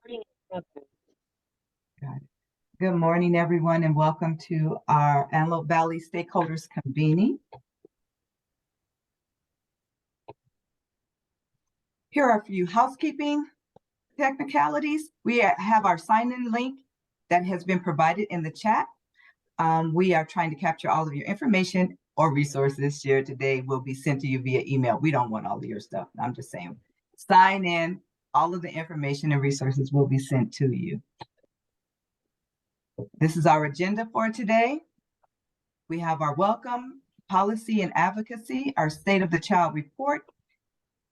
Got it. Good morning, everyone, and welcome to our Antelope Valley Stakeholders Convening. Here are a few housekeeping technicalities. We have our sign-in link that has been provided in the chat. We are trying to capture all of your information or resources shared today will be sent to you via email. We don't want all of your stuff. I'm just saying, sign in. All of the information and resources will be sent to you. This is our agenda for today. We have our welcome, policy and advocacy, our State of the Child report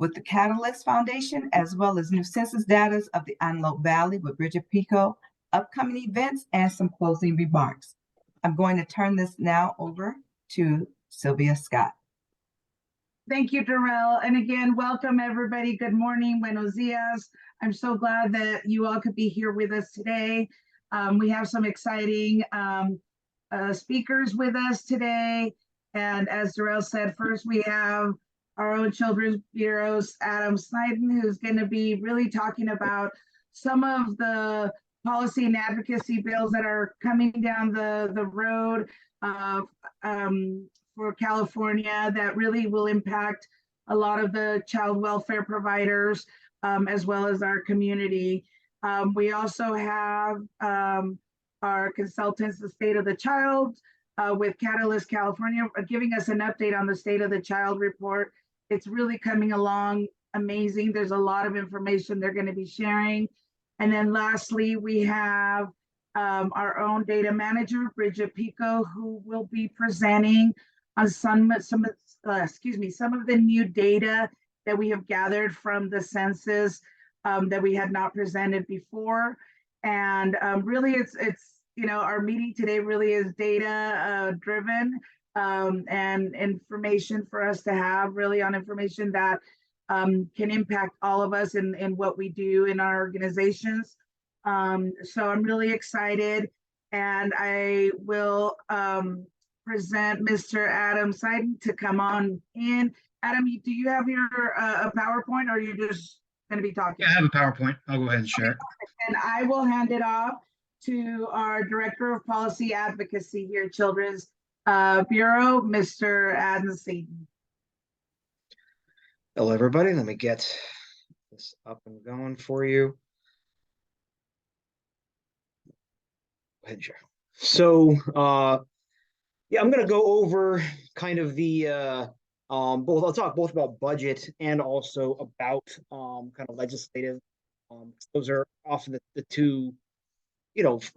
with the Catalyst Foundation, as well as new census data of the Antelope Valley with Bridget Pico, upcoming events, and some closing remarks. I'm going to turn this now over to Sylvia Scott. Thank you, Darrell. And again, welcome everybody. Good morning, buenos dias. I'm so glad that you all could be here with us today. We have some exciting speakers with us today. And as Darrell said, first we have our own Children's Bureau's Adam Seiden, who's going to be really talking about some of the policy and advocacy bills that are coming down the road for California that really will impact a lot of the child welfare providers as well as our community. We also have our consultants, the State of the Child with Catalyst California, giving us an update on the State of the Child report. It's really coming along amazing. There's a lot of information they're going to be sharing. And then lastly, we have our own data manager, Bridget Pico, who will be presenting on some of the new data that we have gathered from the census that we had not presented before. And really, it's our meeting today really is data driven and information for us to have really on information that can impact all of us in what we do in our organizations. So I'm really excited, and I will present Mr. Adam Seiden to come on in. Adam, do you have your PowerPoint, or are you just going to be talking? Yeah, I have a PowerPoint. I'll go ahead and share it. And I will hand it off to our Director of Policy Advocacy here at Children's Bureau, Mr. Adam Seiden. Hello, everybody. Let me get this up and going for you. Go ahead and share. So, yeah, I'm going to go over kind of the I'll talk both about budget and also about kind of legislative. Those are often the two,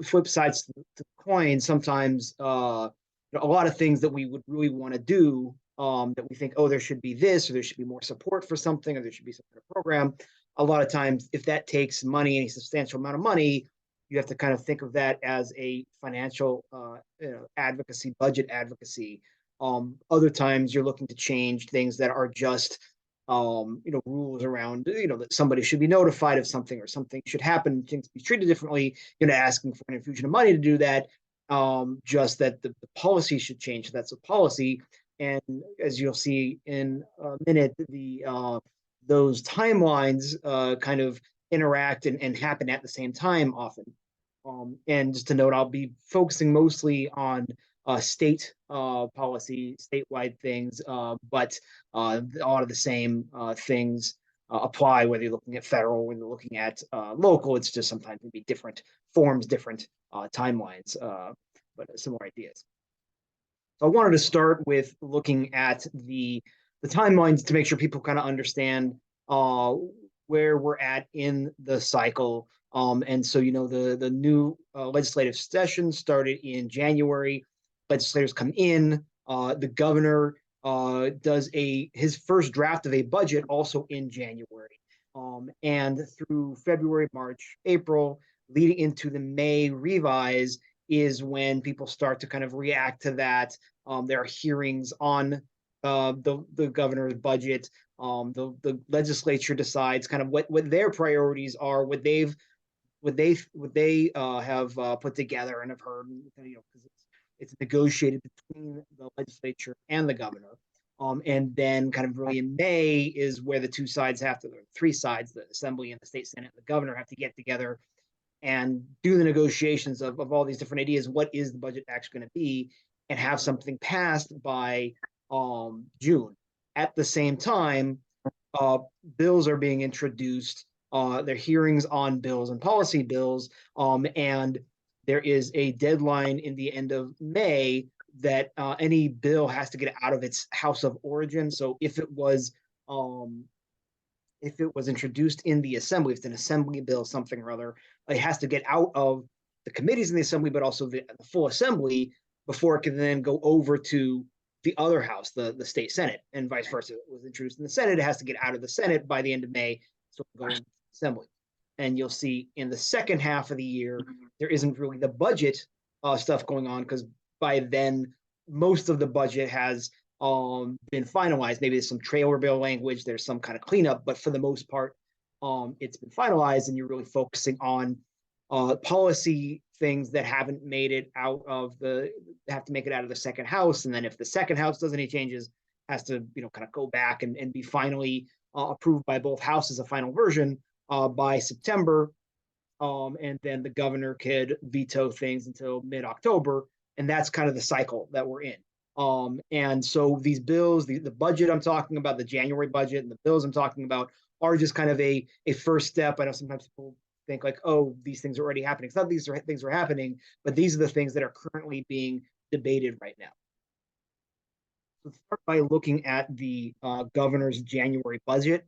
flip sides to the coin. Sometimes a lot of things that we would really want to do that we think, oh, there should be this, or there should be more support for something, or there should be some kind of program. A lot of times, if that takes money, any substantial amount of money, you have to kind of think of that as a financial advocacy, budget advocacy. Other times you're looking to change things that are just, rules around, that somebody should be notified of something or something should happen, things be treated differently, asking for an infusion of money to do that, just that the policy should change. So that's a policy. And as you'll see in a minute, those timelines kind of interact and happen at the same time often. And just to note, I'll be focusing mostly on state policy, statewide things, but a lot of the same things apply, whether you're looking at federal, whether you're looking at local. It's just sometimes it be different forms, different timelines, but similar ideas. So I wanted to start with looking at the timelines to make sure people kind of understand where we're at in the cycle. And so, the new legislative session started in January. Legislators come in. The governor does his first draft of a budget also in January. And through February, March, April, leading into the May revise is when people start to kind of react to that. There are hearings on the governor's budget. The legislature decides kind of what their priorities are, what they have put together and have heard, because it's negotiated between the legislature and the governor. And then kind of really in May is where the two sides have to, or three sides, the Assembly and the State Senate, and the governor have to get together and do the negotiations of all these different ideas. What is the budget actually going to be, and have something passed by June. At the same time, bills are being introduced. There are hearings on bills and policy bills, and there is a deadline in the end of May that any bill has to get out of its house of origin. So if it was introduced in the assembly, if it's an assembly bill, something or other, it has to get out of the committees in the assembly, but also the full assembly before it can then go over to the other house, the state senate, and vice versa. It was introduced in the Senate, it has to get out of the Senate by the end of May, so go into the assembly. And you'll see in the second half of the year, there isn't really the budget stuff going on, because by then most of the budget has been finalized. Maybe there's some trailer bill language, there's some kind of cleanup, but for the most part, it's been finalized, and you're really focusing on policy things that haven't made it out of have to make it out of the second house. And then if the second house does any changes, has to, kind of go back and be finally approved by both houses, a final version by September. And then the governor could veto things until mid-October. And that's kind of the cycle that we're in. And so these bills, the budget I'm talking about, the January budget, and the bills I'm talking about are just kind of a first step. I know sometimes people think like, oh, these things are already happening. It's not these things are happening, but these are the things that are currently being debated right now. So let's start by looking at the governor's January budget.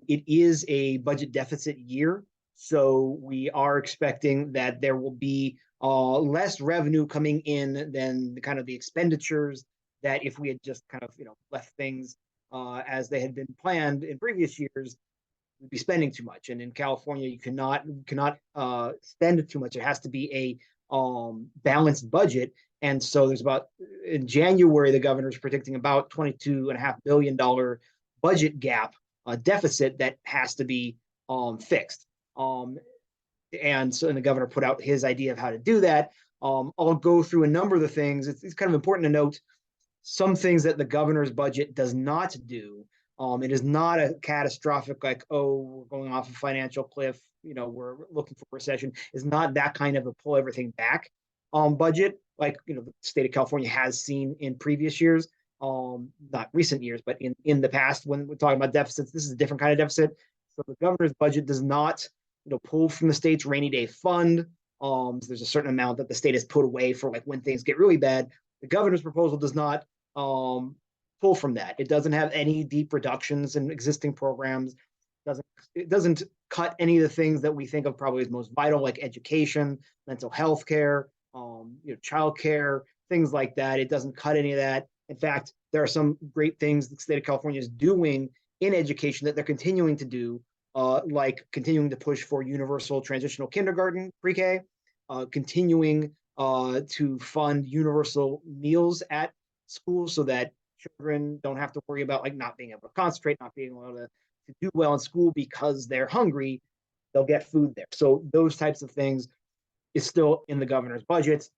It is a budget deficit year, so we are expecting that there will be less revenue coming in than the kind of the expenditures that if we had just kind of left things as they had been planned in previous years, we'd be spending too much. And in California, you cannot spend too much. It has to be a balanced budget. And so there's in January, the governor's predicting about $22.5 billion budget gap deficit that has to be fixed. And so the governor put out his idea of how to do that. I'll go through a number of the things. It's kind of important to note some things that the governor's budget does not do. It is not a catastrophic, like, oh, we're going off a financial cliff, we're looking for recession. It's not that kind of a pull everything back budget, like, the state of California has seen in previous years, not recent years, but in the past when we're talking about deficits. This is a different kind of deficit. So the governor's budget does not, pull from the state's rainy day fund. So there's a certain amount that the state has put away for like when things get really bad. The governor's proposal does not pull from that. It doesn't have any deep reductions in existing programs. It doesn't cut any of the things that we think of probably as most vital, like education, mental health care, child care, things like that. It doesn't cut any of that. In fact, there are some great things the state of California is doing in education that they're continuing to do, like continuing to push for universal transitional kindergarten, pre-K, continuing to fund universal meals at schools so that children don't have to worry about like not being able to concentrate, not being able to do well in school because they're hungry. They'll get food there. So those types of things is still in the governor's budget.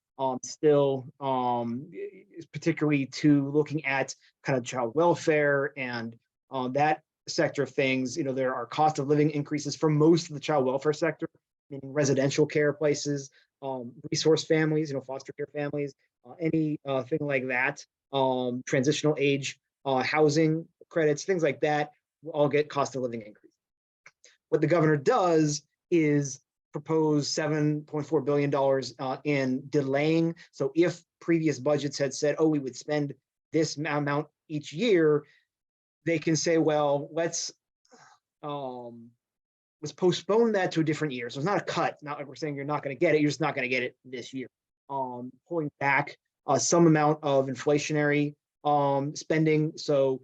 Particularly to looking at kind of child welfare and that sector of things. There are cost of living increases for most of the child welfare sector, meaning residential care places, resource families, foster care families, anything like that, transitional age housing credits, things like that will all get cost of living increase. What the governor does is propose $7.4 billion in delaying. So if previous budgets had said, oh, we would spend this amount each year, they can say, well, let's postpone that to a different year. So it's not a cut, not like we're saying you're not going to get it, you're just not going to get it this year. Pulling back some amount of inflationary spending. So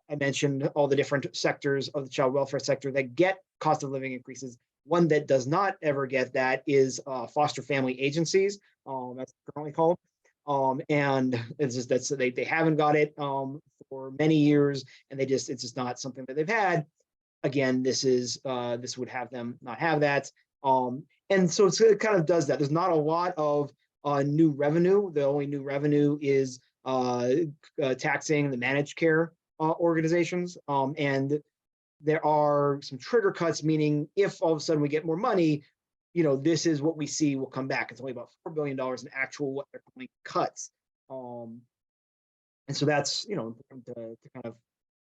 I mentioned all the different sectors of the child welfare sector that get cost of living increases. One that does not ever get that is foster family agencies, that's currently called. And it's just they haven't got it for many years, and it's just not something that they've had. Again, this would have them not have that. And so it kind of does that. There's not a lot of new revenue. The only new revenue is taxing the managed care organizations. And there are some trigger cuts, meaning if all of a sudden we get more money, this is what we see will come back. It's only about $4 billion in actual what they're calling cuts. And so that's, important to kind of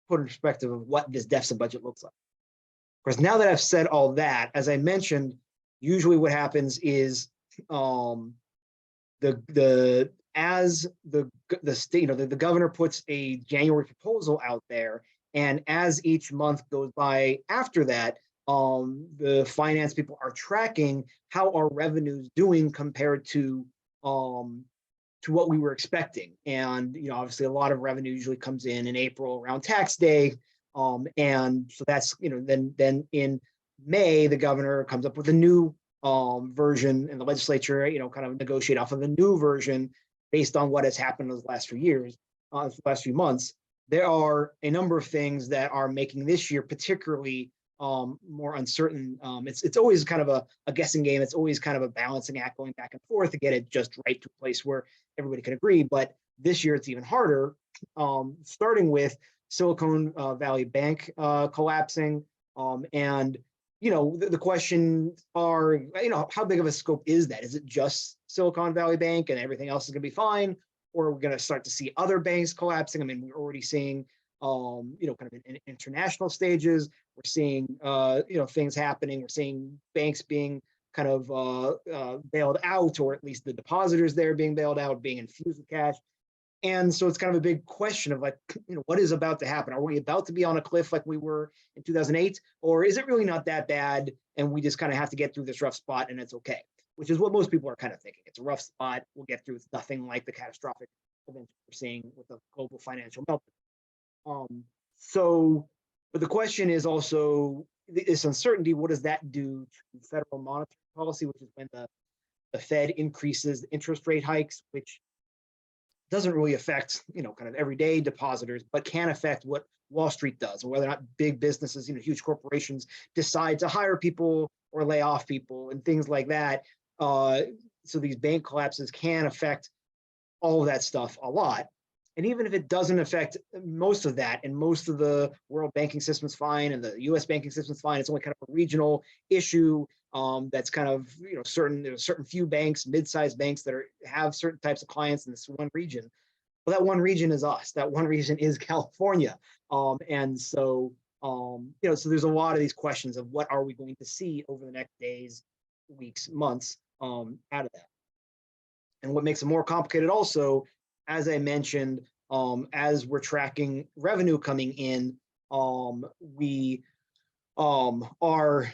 put in perspective of what this deficit budget looks like. Of course, now that I've said all that, as I mentioned, usually what happens is as the state, the governor puts a January proposal out there, and as each month goes by after that, the finance people are tracking how our revenues doing compared to what we were expecting. And obviously a lot of revenue usually comes in April around tax day. And so that's, then in May, the governor comes up with a new version, and the legislature, kind of negotiate off of a new version based on what has happened in the last few years, last few months. There are a number of things that are making this year particularly more uncertain. It's always kind of a guessing game. It's always kind of a balancing act going back and forth to get it just right to a place where everybody can agree. But this year it's even harder, starting with Silicon Valley Bank collapsing. And the questions are, how big of a scope is that? Is it just Silicon Valley Bank and everything else is going to be fine? Or are we going to start to see other banks collapsing? I mean, we're already seeing, kind of in international stages. We're seeing, things happening. We're seeing banks being kind of bailed out, or at least the depositors there being bailed out, being infused with cash. And so it's kind of a big question of like, what is about to happen? Are we about to be on a cliff like we were in 2008? Or is it really not that bad and we just kind of have to get through this rough spot and it's okay? Which is what most people are kind of thinking. It's a rough spot. We'll get through. It's nothing like the catastrophic events we're seeing with the global financial meltdown. But the question is also this uncertainty. What does that do to federal monetary policy, which is when the Fed increases the interest rate hikes, which doesn't really affect, kind of everyday depositors, but can affect what Wall Street does, and whether or not big businesses, huge corporations decide to hire people or lay off people and things like that. So these bank collapses can affect all of that stuff a lot. And even if it doesn't affect most of that, and most of the world banking system is fine, and the US banking system is fine, it's only kind of a regional issue. That's kind of, there's certain few banks, mid-sized banks that have certain types of clients in this one region. Well, that one region is us. That one region is California. And so, so there's a lot of these questions of what are we going to see over the next days, weeks, months out of that. And what makes it more complicated also, as I mentioned, as we're tracking revenue coming in, we are,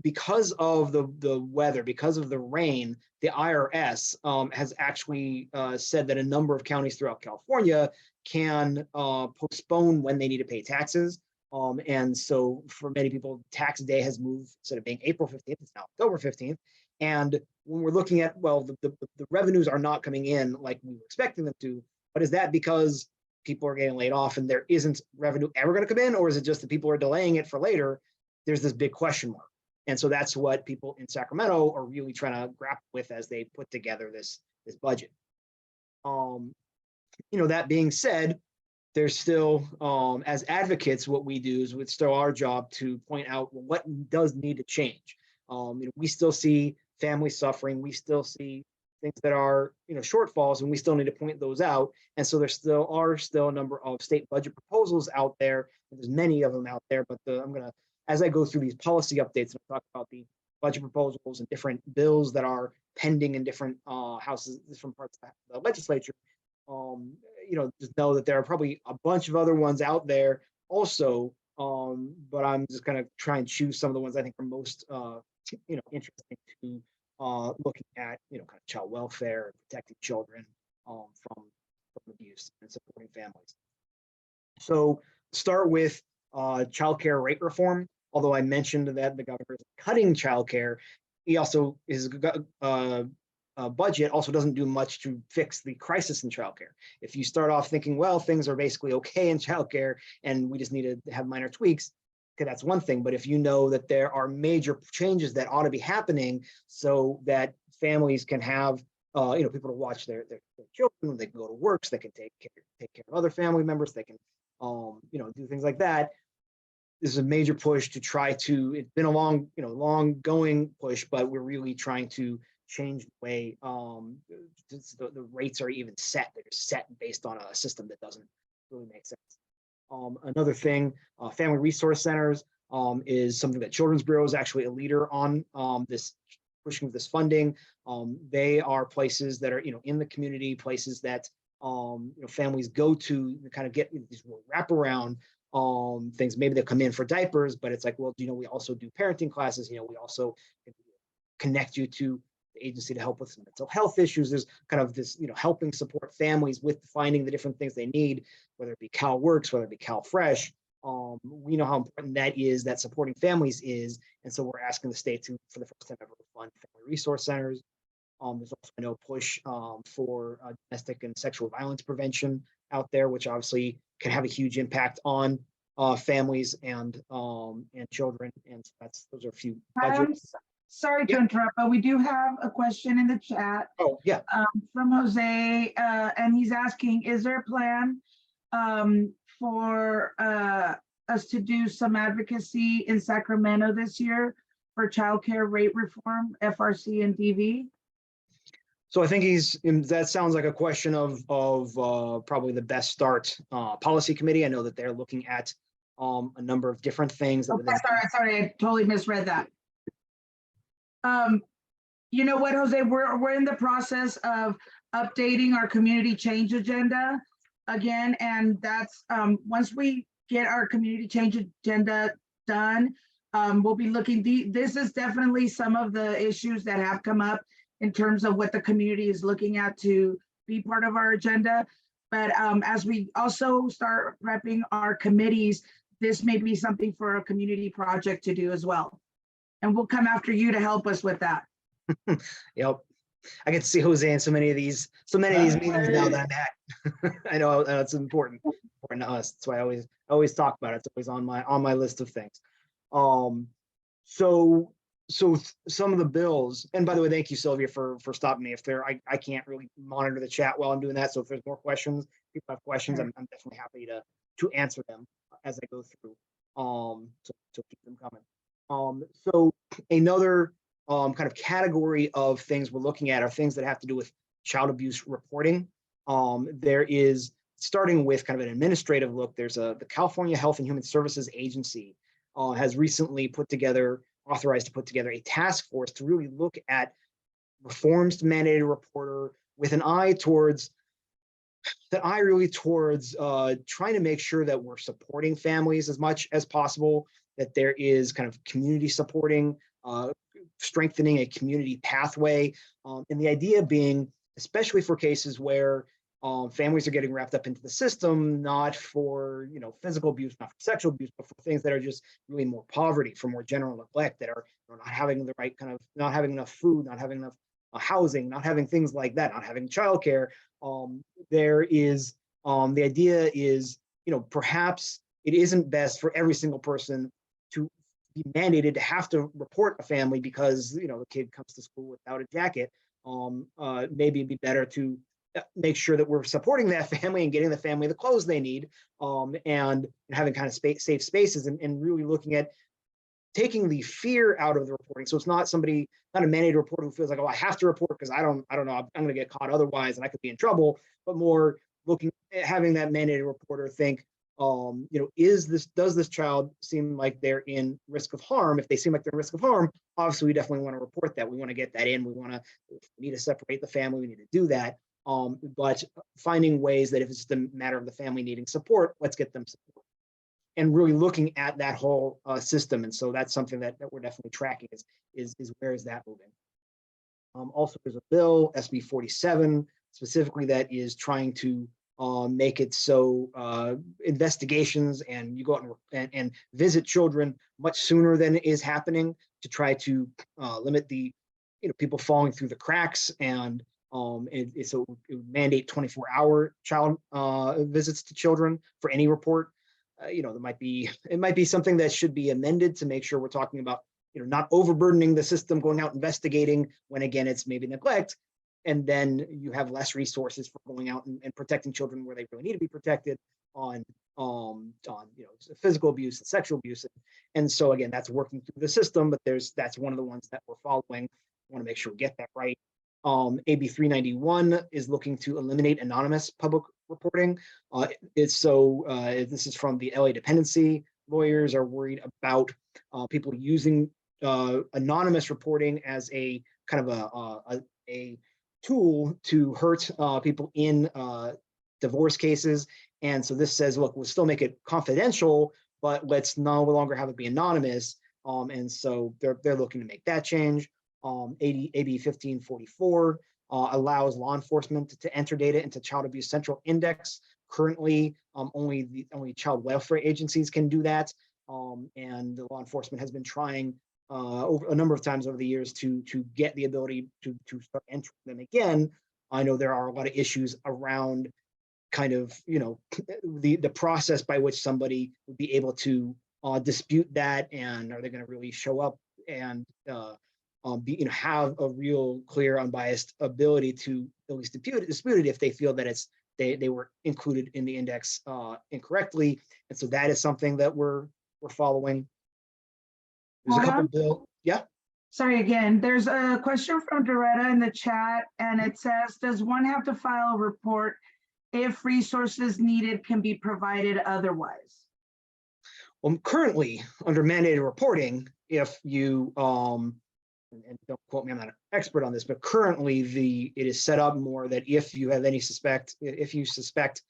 because of the weather, because of the rain, the IRS has actually said that a number of counties throughout California can postpone when they need to pay taxes. And so for many people, tax day has moved. Instead of being April 15th, it's now October 15th. And when we're looking at, well, the revenues are not coming in like we were expecting them to, but is that because people are getting laid off and there isn't revenue ever going to come in? Or is it just that people are delaying it for later? There's this big question mark. And so that's what people in Sacramento are really trying to grapple with as they put together this budget. That being said, there's still, as advocates, what we do is it's still our job to point out what does need to change. We still see families suffering. We still see things that are, shortfalls, and we still need to point those out. And so there still are a number of state budget proposals out there. There's many of them out there, but I'm going to, as I go through these policy updates and talk about the budget proposals and different bills that are pending in different houses, different parts of the legislature, just know that there are probably a bunch of other ones out there also, but I'm just going to try and choose some of the ones I think are most, interesting to looking at, kind of child welfare and protecting children from abuse and supporting families. So start with childcare rate reform. Although I mentioned that the governor is cutting childcare, he also his budget also doesn't do much to fix the crisis in childcare. If you start off thinking, well, things are basically okay in childcare and we just need to have minor tweaks, okay, that's one thing. But if you know that there are major changes that ought to be happening so that families can have people to watch their children. They can go to work, so they can take care of other family members. They can, do things like that. This is a major push to try to. It's been a long going push, but we're really trying to change the way the rates are even set. They're set based on a system that doesn't really make sense. Another thing, family resource centers is something that Children's Bureau is actually a leader on this pushing this funding. They are places that are in the community, places that families go to kind of get these wraparound things. Maybe they'll come in for diapers, but it's like, well, we also do parenting classes. We also connect you to the agency to help with some mental health issues. There's kind of this, helping support families with finding the different things they need, whether it be CalWorks, whether it be CalFresh. We know how important that is, that supporting families is. And so we're asking the state to, for the first time ever, fund family resource centers. There's also no push for domestic and sexual violence prevention out there, which obviously can have a huge impact on families and children. And so those are a few budgets. Sorry to interrupt, but we do have a question in the chat. Oh, yeah. From Jose, and he's asking, is there a plan for us to do some advocacy in Sacramento this year for childcare rate reform, FRC and DV? So I think that sounds like a question of probably the Best Start Policy Committee. I know that they're looking at a number of different things. Sorry, I totally misread that. You know what, Jose, we're in the process of updating our community change agenda again, and that's once we get our community change agenda done, we'll be looking. This is definitely some of the issues that have come up in terms of what the community is looking at to be part of our agenda. But as we also start prepping our committees, this may be something for a community project to do as well. And we'll come after you to help us with that. Yep. I get to see Jose in so many of these meetings now that I'm at. I know it's important to us. That's why I always talk about it. It's always on my list of things. So some of the bills, and by the way, thank you, Sylvia, for stopping me. If I can't really monitor the chat while I'm doing that. So if there's more questions, people have questions, I'm definitely happy to answer them as I go through. So keep them coming. So another kind of category of things we're looking at are things that have to do with child abuse reporting. There is, starting with kind of an administrative look, there's the California Health and Human Services Agency has recently authorized to put together a task force to really look at reforms to mandated reporter with an eye towards trying to make sure that we're supporting families as much as possible, that there is kind of community supporting, strengthening a community pathway. And the idea being, especially for cases where families are getting wrapped up into the system, not for physical abuse, not for sexual abuse, but for things that are just really more poverty, for more general neglect, that are not having the right kind of, not having enough food, not having enough housing, not having things like that, not having childcare. There is the idea is perhaps it isn't best for every single person to be mandated to have to report a family because the kid comes to school without a jacket. Maybe it'd be better to make sure that we're supporting that family and getting the family the clothes they need, and having kind of safe spaces, and really looking at taking the fear out of the reporting. So it's not a mandated reporter who feels like, oh, I have to report because I don't know, I'm going to get caught otherwise and I could be in trouble, but more looking at having that mandated reporter think, does this child seem like they're in risk of harm? If they seem like they're in risk of harm, obviously we definitely want to report that. We want to get that in. We need to separate the family. We need to do that. But finding ways that if it's just a matter of the family needing support, let's get them support. And really looking at that whole system. And so that's something that we're definitely tracking is where is that moving? Also, there's a bill, SB 47, specifically that is trying to make it so investigations and you go out and visit children much sooner than is happening, to try to limit the people falling through the cracks, and so it would mandate 24-hour child visits to children for any report. It might be something that should be amended to make sure we're talking about not overburdening the system, going out investigating when again it's maybe neglect, and then you have less resources for going out and protecting children where they really need to be protected on physical abuse and sexual abuse. And so again, that's working through the system, but that's one of the ones that we're following. Want to make sure we get that right. AB 391 is looking to eliminate anonymous public reporting. This is from the LA dependency. Lawyers are worried about people using anonymous reporting as a kind of a tool to hurt people in divorce cases. And so this says, look, we'll still make it confidential, but let's no longer have it be anonymous. And so they're looking to make that change. AB 1544 allows law enforcement to enter data into Child Abuse Central Index. Currently, only child welfare agencies can do that. And the law enforcement has been trying over a number of times over the years to get the ability to start entering them again. I know there are a lot of issues around kind of, the process by which somebody would be able to dispute that, and are they going to really show up and have a real clear unbiased ability to at least dispute it if they feel that they were included in the index incorrectly. And so that is something that we're following. There's a couple bill. Yeah. Sorry, again, there's a question from Doretta in the chat, and it says, does one have to file a report if resources needed can be provided otherwise? Well, currently under mandated reporting, if you and don't quote me, I'm not an expert on this, but currently it is set up more that if you have if you suspect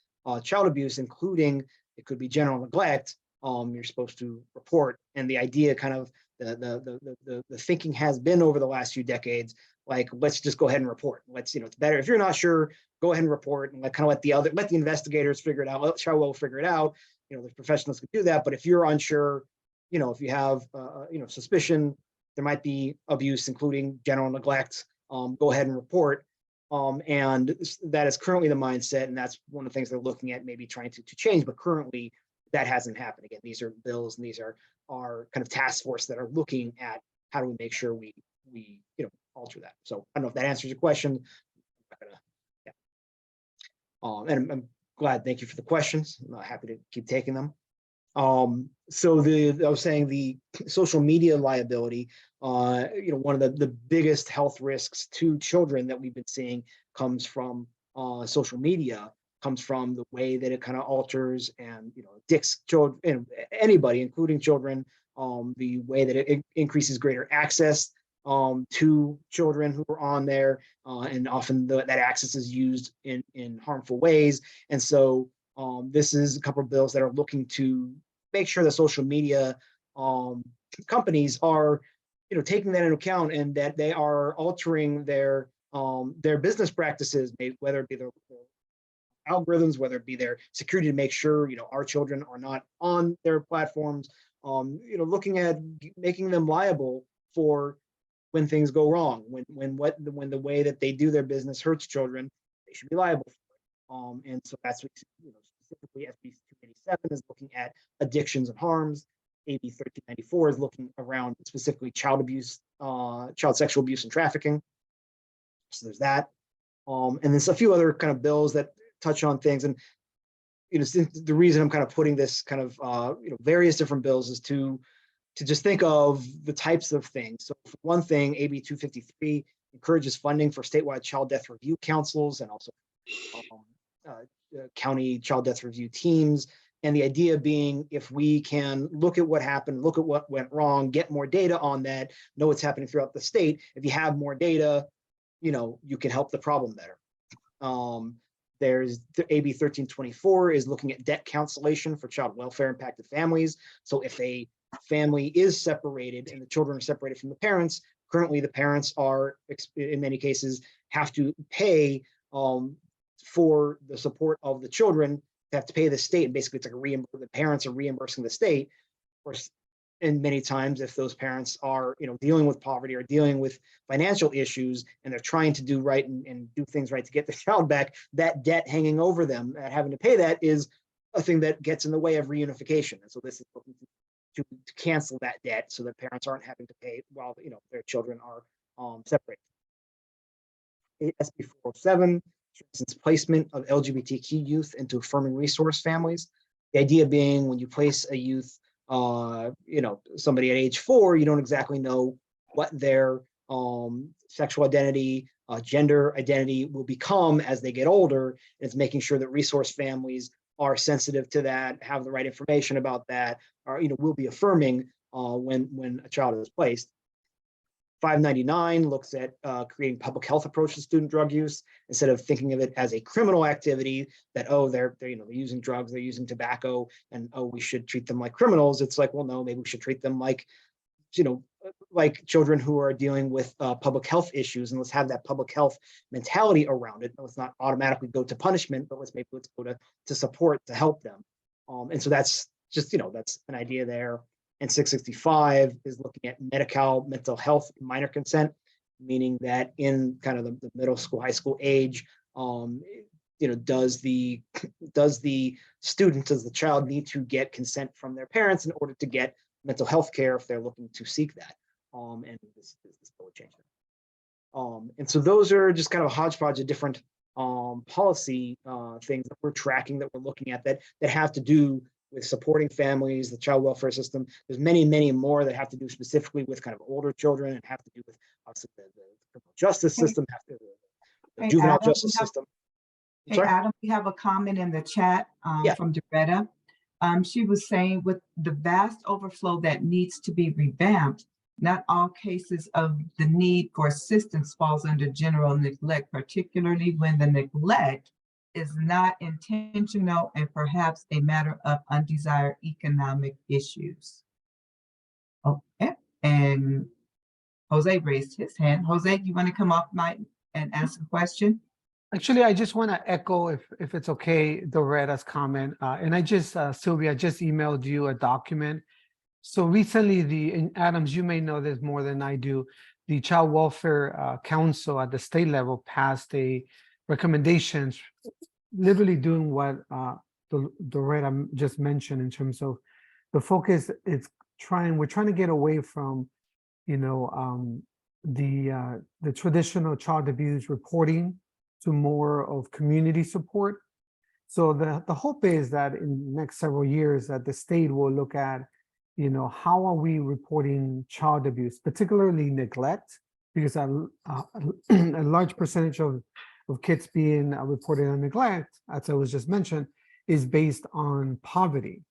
child abuse, including it could be general neglect, you're supposed to report. And the idea, kind of the thinking has been over the last few decades, like, let's just go ahead and report. Let's, it's better if you're not sure, go ahead and report, and let the investigators figure it out. Let Child Well figure it out. There's professionals who do that. But if you're unsure, if you have suspicion there might be abuse, including general neglect, go ahead and report. And that is currently the mindset, and that's one of the things they're looking at, maybe trying to change. But currently, that hasn't happened. Again, these are bills, and these are kind of task force that are looking at how do we make sure we alter that. So I don't know if that answers your question. And I'm glad. Thank you for the questions. I'm happy to keep taking them. So I was saying the social media liability, one of the biggest health risks to children that we've been seeing comes from social media, comes from the way that it kind of alters and, addicts children, and anybody, including children, the way that it increases greater access to children who are on there, and often that access is used in harmful ways. And so this is a couple of bills that are looking to make sure that social media companies are, taking that into account, and that they are altering their business practices, whether it be their algorithms, whether it be their security, to make sure our children are not on their platforms. Looking at making them liable for when things go wrong, when the way that they do their business hurts children, they should be liable for it. And so that's what specifically SB 287 is looking at addictions and harms. AB 1394 is looking around specifically child abuse, child sexual abuse and trafficking. So there's that. And there's a few other kind of bills that touch on things. And the reason I'm kind of putting this kind of various different bills is to just think of the types of things. So for one thing, AB 253 encourages funding for statewide child death review councils, and also county child death review teams. And the idea being, if we can look at what happened, look at what went wrong, get more data on that, know what's happening throughout the state. If you have more data, you can help the problem better. There's the AB 1324 is looking at debt cancellation for child welfare impacted families. So if a family is separated and the children are separated from the parents, currently the parents are, in many cases, have to pay for the support of the children. They have to pay the state, and basically it's like the parents are reimbursing the state. Of course, and many times if those parents are dealing with poverty or dealing with financial issues, and they're trying to do right and do things right to get the child back, that debt hanging over them, having to pay that, is a thing that gets in the way of reunification. And so this is looking to cancel that debt, so that parents aren't having to pay while their children are separated. SB 407, for instance, placement of LGBTQ youth into affirming resource families. The idea being when you place a youth, somebody at age 4, you don't exactly know what their sexual identity, gender identity will become as they get older. It's making sure that resource families are sensitive to that, have the right information about that, or will be affirming when a child is placed. 599 looks at creating public health approach to student drug use instead of thinking of it as a criminal activity that, they're using drugs, they're using tobacco, and we should treat them like criminals. It's like, well, no, maybe we should treat them like children who are dealing with public health issues, and let's have that public health mentality around it. Let's not automatically go to punishment, but let's go to support, to help them. And so that's just, that's an idea there. And 665 is looking at mental health, minor consent, meaning that in kind of the middle school, high school age, does the child need to get consent from their parents in order to get mental health care if they're looking to seek that? And this bill would change that. And so those are just kind of a hodgepodge of different policy things that we're tracking, that we're looking at, that have to do with supporting families, the child welfare system. There's many, many more that have to do specifically with kind of older children and have to do with obviously the criminal justice system, the juvenile justice system. Hey, Adam, we have a comment in the chat from Doretta. She was saying, with the vast overflow that needs to be revamped, not all cases of the need for assistance falls under general neglect, particularly when the neglect is not intentional and perhaps a matter of undesired economic issues. Okay, and Jose raised his hand. Jose, you want to come off mic and ask a question? Actually, I just want to echo, if it's okay, Doretta's comment. And I just, Sylvia, I just emailed you a document. So recently, and Adams, you may know this more than I do, the Child Welfare Council at the state level passed a recommendations, literally doing what Doretta just mentioned in terms of the focus. We're trying to get away from, the traditional child abuse reporting to more of community support. So the hope is that in the next several years that the state will look at, how are we reporting child abuse, particularly neglect, because a large percentage of kids being reported on neglect, as I was just mentioned, is based on poverty,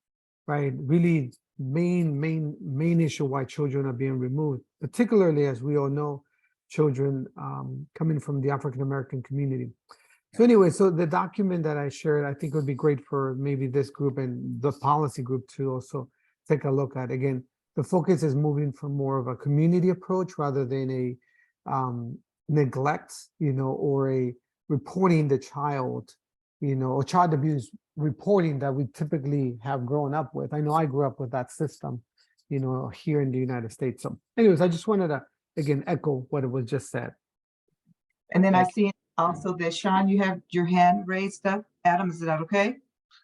right? Really main issue why children are being removed, particularly, as we all know, children coming from the African-American community. So anyway, so the document that I shared, I think would be great for maybe this group and the policy group to also take a look at. Again, the focus is moving from more of a community approach rather than a neglect, or a reporting the child, or child abuse reporting that we typically have grown up with. I know I grew up with that system, here in the United States. So anyways, I just wanted to, again, echo what it was just said. And then I see also that Sean, you have your hand raised up. Adam, is that okay?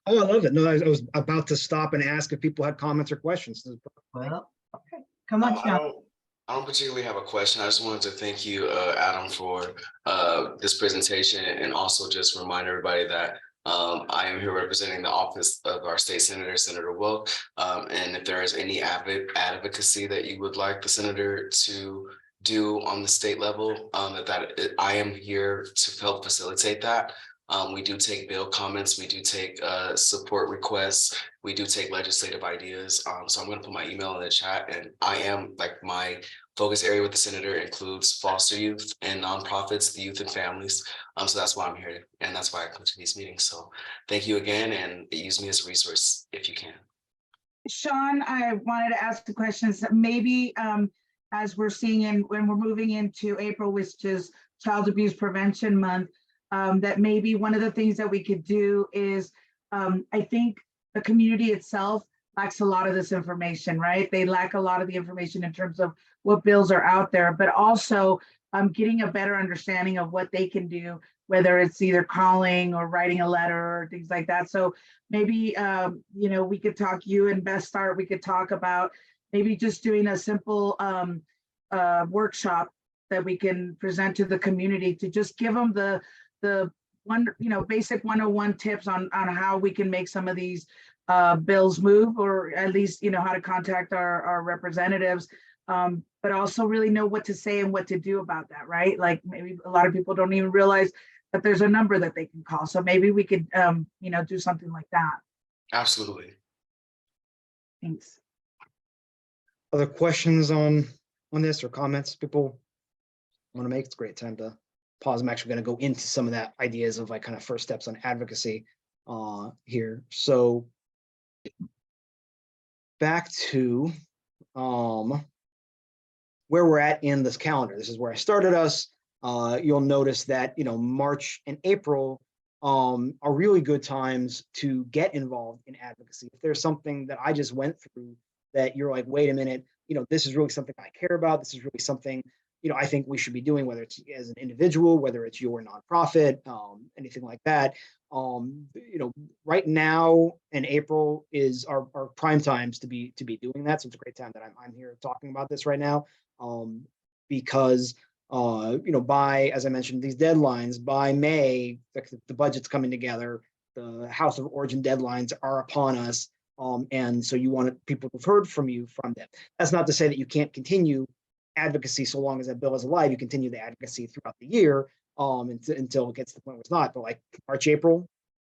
Oh, I love it. No, I was about to stop and ask if people had comments or questions. Well, okay. Come on, Sean. I don't particularly have a question. I just wanted to thank you, Adam, for this presentation, and also just remind everybody that I am here representing the office of our state senator, Senator Wilk. And if there is any advocacy that you would like the senator to do on the state level, I am here to help facilitate that. We do take bill comments, we do take support requests, we do take legislative ideas. So I'm going to put my email in the chat, and my focus area with the senator includes foster youth and nonprofits, the youth and families. So that's why I'm here, and that's why I come to these meetings. So thank you again, and use me as a resource if you can. Sean, I wanted to ask the questions that maybe as we're seeing when we're moving into April, which is Child Abuse Prevention Month, that maybe one of the things that we could do is, I think the community itself lacks a lot of this information, right? They lack a lot of the information in terms of what bills are out there, but also getting a better understanding of what they can do, whether it's either calling or writing a letter or things like that. So maybe, we could talk, you and Best Start, we could talk about maybe just doing a simple workshop that we can present to the community to just give them the one, basic 101 tips on how we can make some of these bills move, or at least, how to contact our representatives, but also really know what to say and what to do about that, right? Like maybe a lot of people don't even realize that there's a number that they can call. So maybe we could, do something like that. Absolutely. Thanks. Other questions on this or comments people want to make? It's a great time to pause. I'm actually going to go into some of that ideas of like kind of first steps on advocacy here. So back to where we're at in this calendar. This is where I started us. You'll notice that, March and April are really good times to get involved in advocacy. If there's something that I just went through that you're like, wait a minute, this is really something I care about. This is really something, I think we should be doing, whether it's as an individual, whether it's your nonprofit, anything like that. Right now in April is our prime times to be doing that. So it's a great time that I'm here talking about this right now, because by, as I mentioned, these deadlines by May, the budget's coming together, the House of Origin deadlines are upon us. And so you want people who've heard from them. That's not to say that you can't continue advocacy so long as that bill is alive. You continue the advocacy throughout the year until it gets to the point where it's not. But like March, April,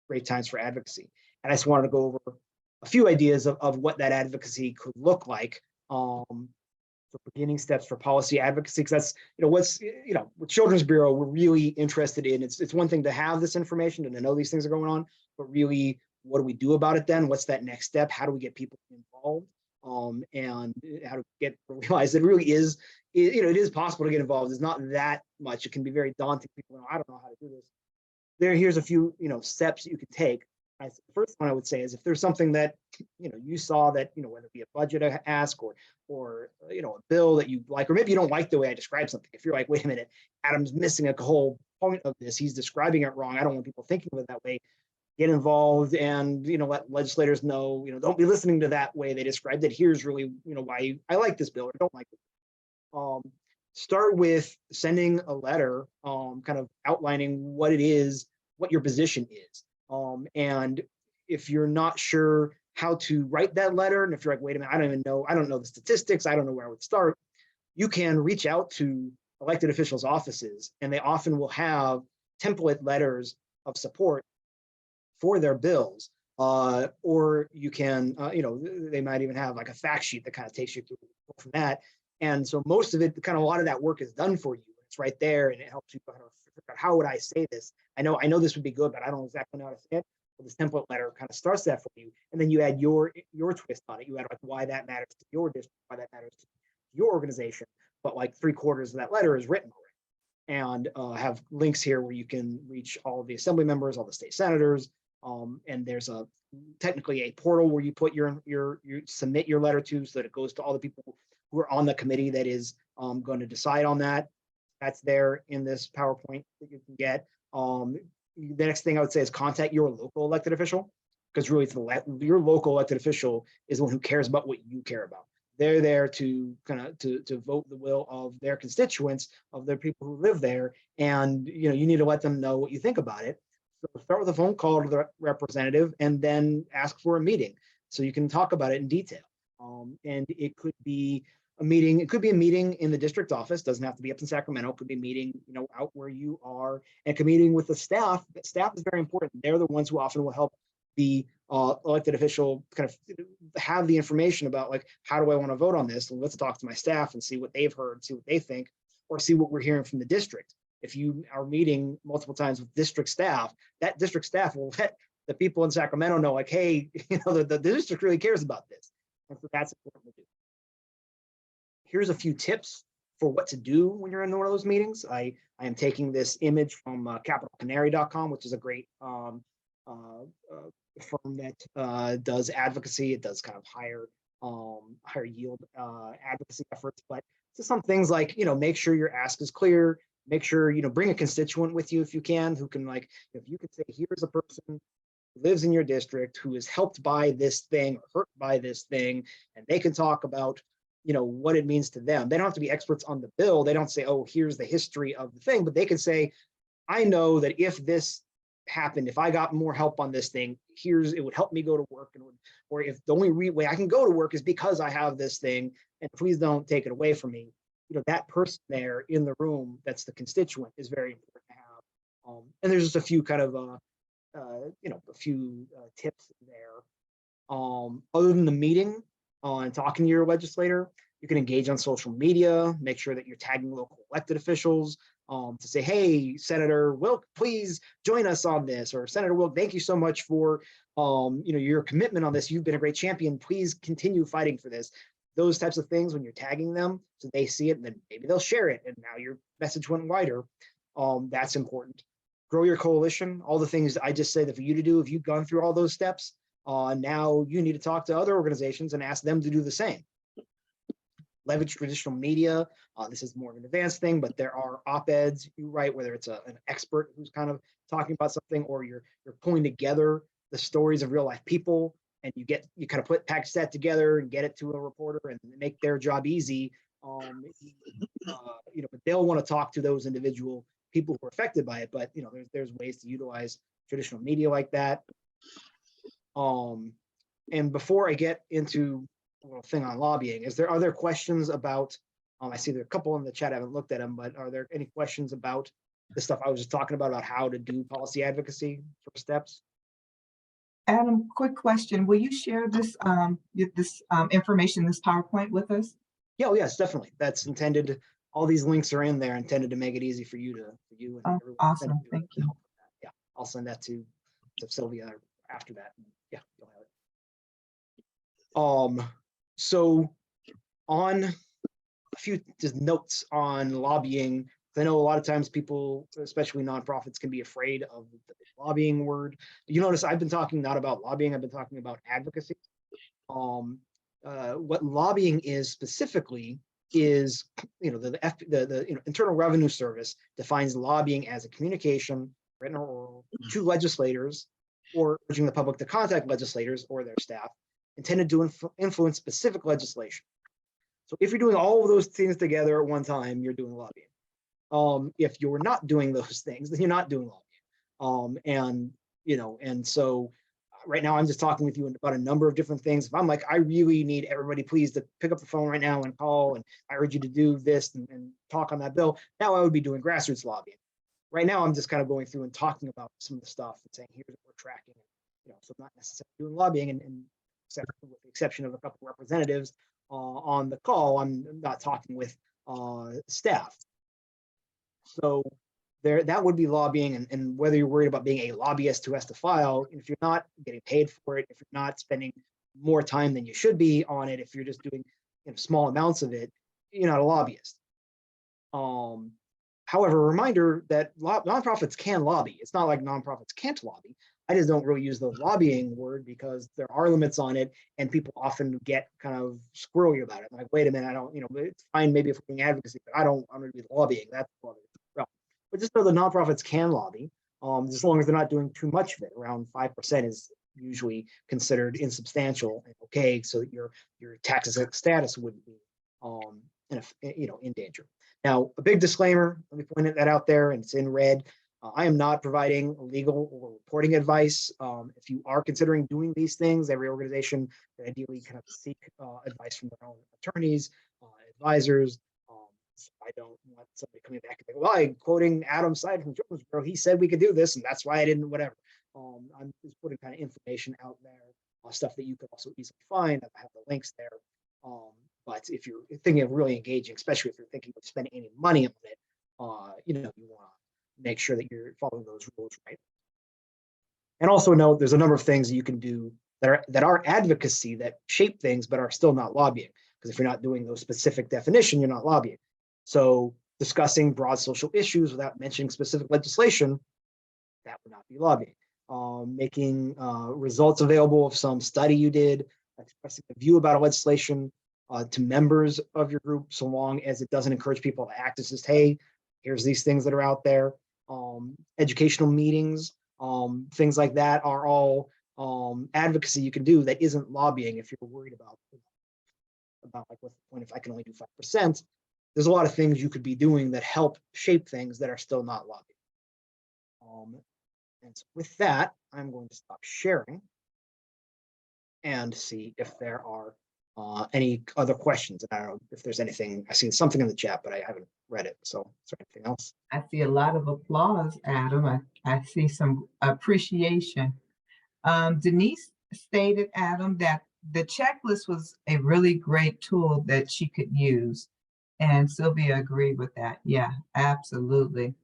great times for advocacy. And I just wanted to go over a few ideas of what that advocacy could look like. For beginning steps for policy advocacy, because that's with Children's Bureau, we're really interested in. It's one thing to have this information and to know these things are going on, but really, what do we do about it then? What's that next step? How do we get people involved? And how to realize that it really is, it is possible to get involved. It's not that much. It can be very daunting. People know, I don't know how to do this. Here's a few, steps you could take. The first one I would say is if there's something that, you saw that, whether it be a budget ask or a bill that you like, or maybe you don't like the way I describe something. If you're like, wait a minute, Adam's missing a whole point of this. He's describing it wrong. I don't want people thinking of it that way. Get involved and, let legislators know, don't be listening to that way they described it. Here's really, why I like this bill or don't like it. Start with sending a letter, kind of outlining what it is, what your position is. And if you're not sure how to write that letter, and if you're like, wait a minute, I don't know the statistics, I don't know where I would start, you can reach out to elected officials' offices, and they often will have template letters of support for their bills. Or you can, they might even have like a fact sheet that kind of takes you through from that. And so most of it, a lot of that work is done for you. It's right there, and it helps you kind of figure out, how would I say this? I know this would be good, but I don't exactly know how to say it. But this template letter kind of starts that for you, and then you add your twist on it. You add like why that matters to your district, why that matters to your organization. But like 3/4 of that letter is written already, and have links here where you can reach all of the assembly members, all the state senators. And there's technically a portal where you put you submit your letter to, so that it goes to all the people who are on the committee that is going to decide on that. That's there in this PowerPoint that you can get. The next thing I would say is contact your local elected official, because really your local elected official is the one who cares about what you care about. They're there to to vote the will of their constituents, of their people who live there, and you need to let them know what you think about it. So start with a phone call to the representative, and then ask for a meeting so you can talk about it in detail. And it could be a meeting. It could be a meeting in the district office. Doesn't have to be up in Sacramento. It could be a meeting, out where you are, and a meeting with the staff. The staff is very important. They're the ones who often will help the elected official kind of have the information about, like, how do I want to vote on this? And let's talk to my staff and see what they've heard, see what they think, or see what we're hearing from the district. If you are meeting multiple times with district staff, that district staff will let the people in Sacramento know, like, hey, the district really cares about this. And so that's important to do. Here's a few tips for what to do when you're in one of those meetings. I am taking this image from capitalcanary.com, which is a great firm that does advocacy. It does kind of higher yield advocacy efforts. But just some things like, make sure your ask is clear. Make sure, bring a constituent with you if you can, who can, like, if you could say, here's a person who lives in your district who is helped by this thing or hurt by this thing, and they can talk about what it means to them. They don't have to be experts on the bill. They don't say, oh, here's the history of the thing, but they can say, I know that if this happened, if I got more help on this thing, it would help me go to work, or if the only way I can go to work is because I have this thing, and please don't take it away from me. That person there in the room, that's the constituent, is very important to have. And there's just a few kind of tips there. Other than the meeting and talking to your legislator, you can engage on social media, make sure that you're tagging local elected officials to say, hey, Senator Wilk, please join us on this, or Senator Wilk, thank you so much for your commitment on this. You've been a great champion. Please continue fighting for this. Those types of things, when you're tagging them, so they see it, and then maybe they'll share it, and now your message went wider. That's important. Grow your coalition. All the things I just said that for you to do, if you've gone through all those steps, now you need to talk to other organizations and ask them to do the same. Leverage traditional media. This is more of an advanced thing, but there are op-eds you write, whether it's an expert who's kind of talking about something, or you're pulling together the stories of real life people, and you kind of package that together and get it to a reporter and make their job easy. But they'll want to talk to those individual people who are affected by it. But there's ways to utilize traditional media like that. And before I get into a little thing on lobbying, are there questions about? I see there are a couple in the chat. I haven't looked at them, but are there any questions about the stuff I was just talking about how to do policy advocacy for steps? Adam, quick question. Will you share this information, this PowerPoint with us? Yeah, yes, definitely. That's intended. All these links are in there, intended to make it easy for you and everyone. Awesome. Thank you. Yeah, I'll send that to Sylvia after that. Yeah, you'll have it. So on a few just notes on lobbying. I know a lot of times people, especially nonprofits, can be afraid of the lobbying word. You notice I've been talking not about lobbying, I've been talking about advocacy. What lobbying is specifically is, the Internal Revenue Service defines lobbying as a communication, written or oral, to legislators, or urging the public to contact legislators or their staff, intended to influence specific legislation. So if you're doing all of those things together at one time, you're doing lobbying. If you're not doing those things, then you're not doing lobbying. And so right now I'm just talking with you about a number of different things. If I'm like, I really need everybody please to pick up the phone right now and call, and I urge you to do this and talk on that bill, now I would be doing grassroots lobbying. Right now I'm just kind of going through and talking about some of the stuff and saying, here's what we're tracking. So I'm not necessarily doing lobbying, and with the exception of a couple of representatives on the call, I'm not talking with staff. So that would be lobbying, and whether you're worried about being a lobbyist who has to file, if you're not getting paid for it, if you're not spending more time than you should be on it, if you're just doing small amounts of it, you're not a lobbyist. However, a reminder that nonprofits can lobby. It's not like nonprofits can't lobby. I just don't really use the lobbying word because there are limits on it, and people often get kind of squirrely about it. Like, wait a minute, I don't, it's fine maybe if we're doing advocacy, but I'm going to be lobbying. That's lobbying. But just know the nonprofits can lobby, as long as they're not doing too much of it. Around 5% is usually considered insubstantial and okay, so that your tax exempt status wouldn't be in danger. Now, a big disclaimer, let me point that out there, and it's in red. I am not providing legal or reporting advice. If you are considering doing these things, every organization should ideally kind of seek advice from their own attorneys, advisors. I don't want somebody coming back and saying, well, I'm quoting Adam Seiden from Jonesboro. He said we could do this, and that's why I didn't, whatever. I'm just putting kind of information out there, stuff that you could also easily find. I have the links there. But if you're thinking of really engaging, especially if you're thinking of spending any money on it, you want to make sure that you're following those rules, right? And also note there's a number of things that you can do that are advocacy, that shape things, but are still not lobbying. Because if you're not doing those specific definition, you're not lobbying. So discussing broad social issues without mentioning specific legislation, that would not be lobbying. Making results available of some study you did, expressing a view about a legislation to members of your group, so long as it doesn't encourage people to act as just, hey, here's these things that are out there. Educational meetings, things like that are all advocacy you can do that isn't lobbying if you're worried about about like what's the point if I can only do 5%. There's a lot of things you could be doing that help shape things that are still not lobbying. And so with that, I'm going to stop sharing and see if there are any other questions. And I don't know if there's anything. I seen something in the chat, but I haven't read it. So is there anything else? I see a lot of applause, Adam. I see some appreciation. Denise stated, Adam, that the checklist was a really great tool that she could use. And Sylvia agreed with that. Yeah, absolutely.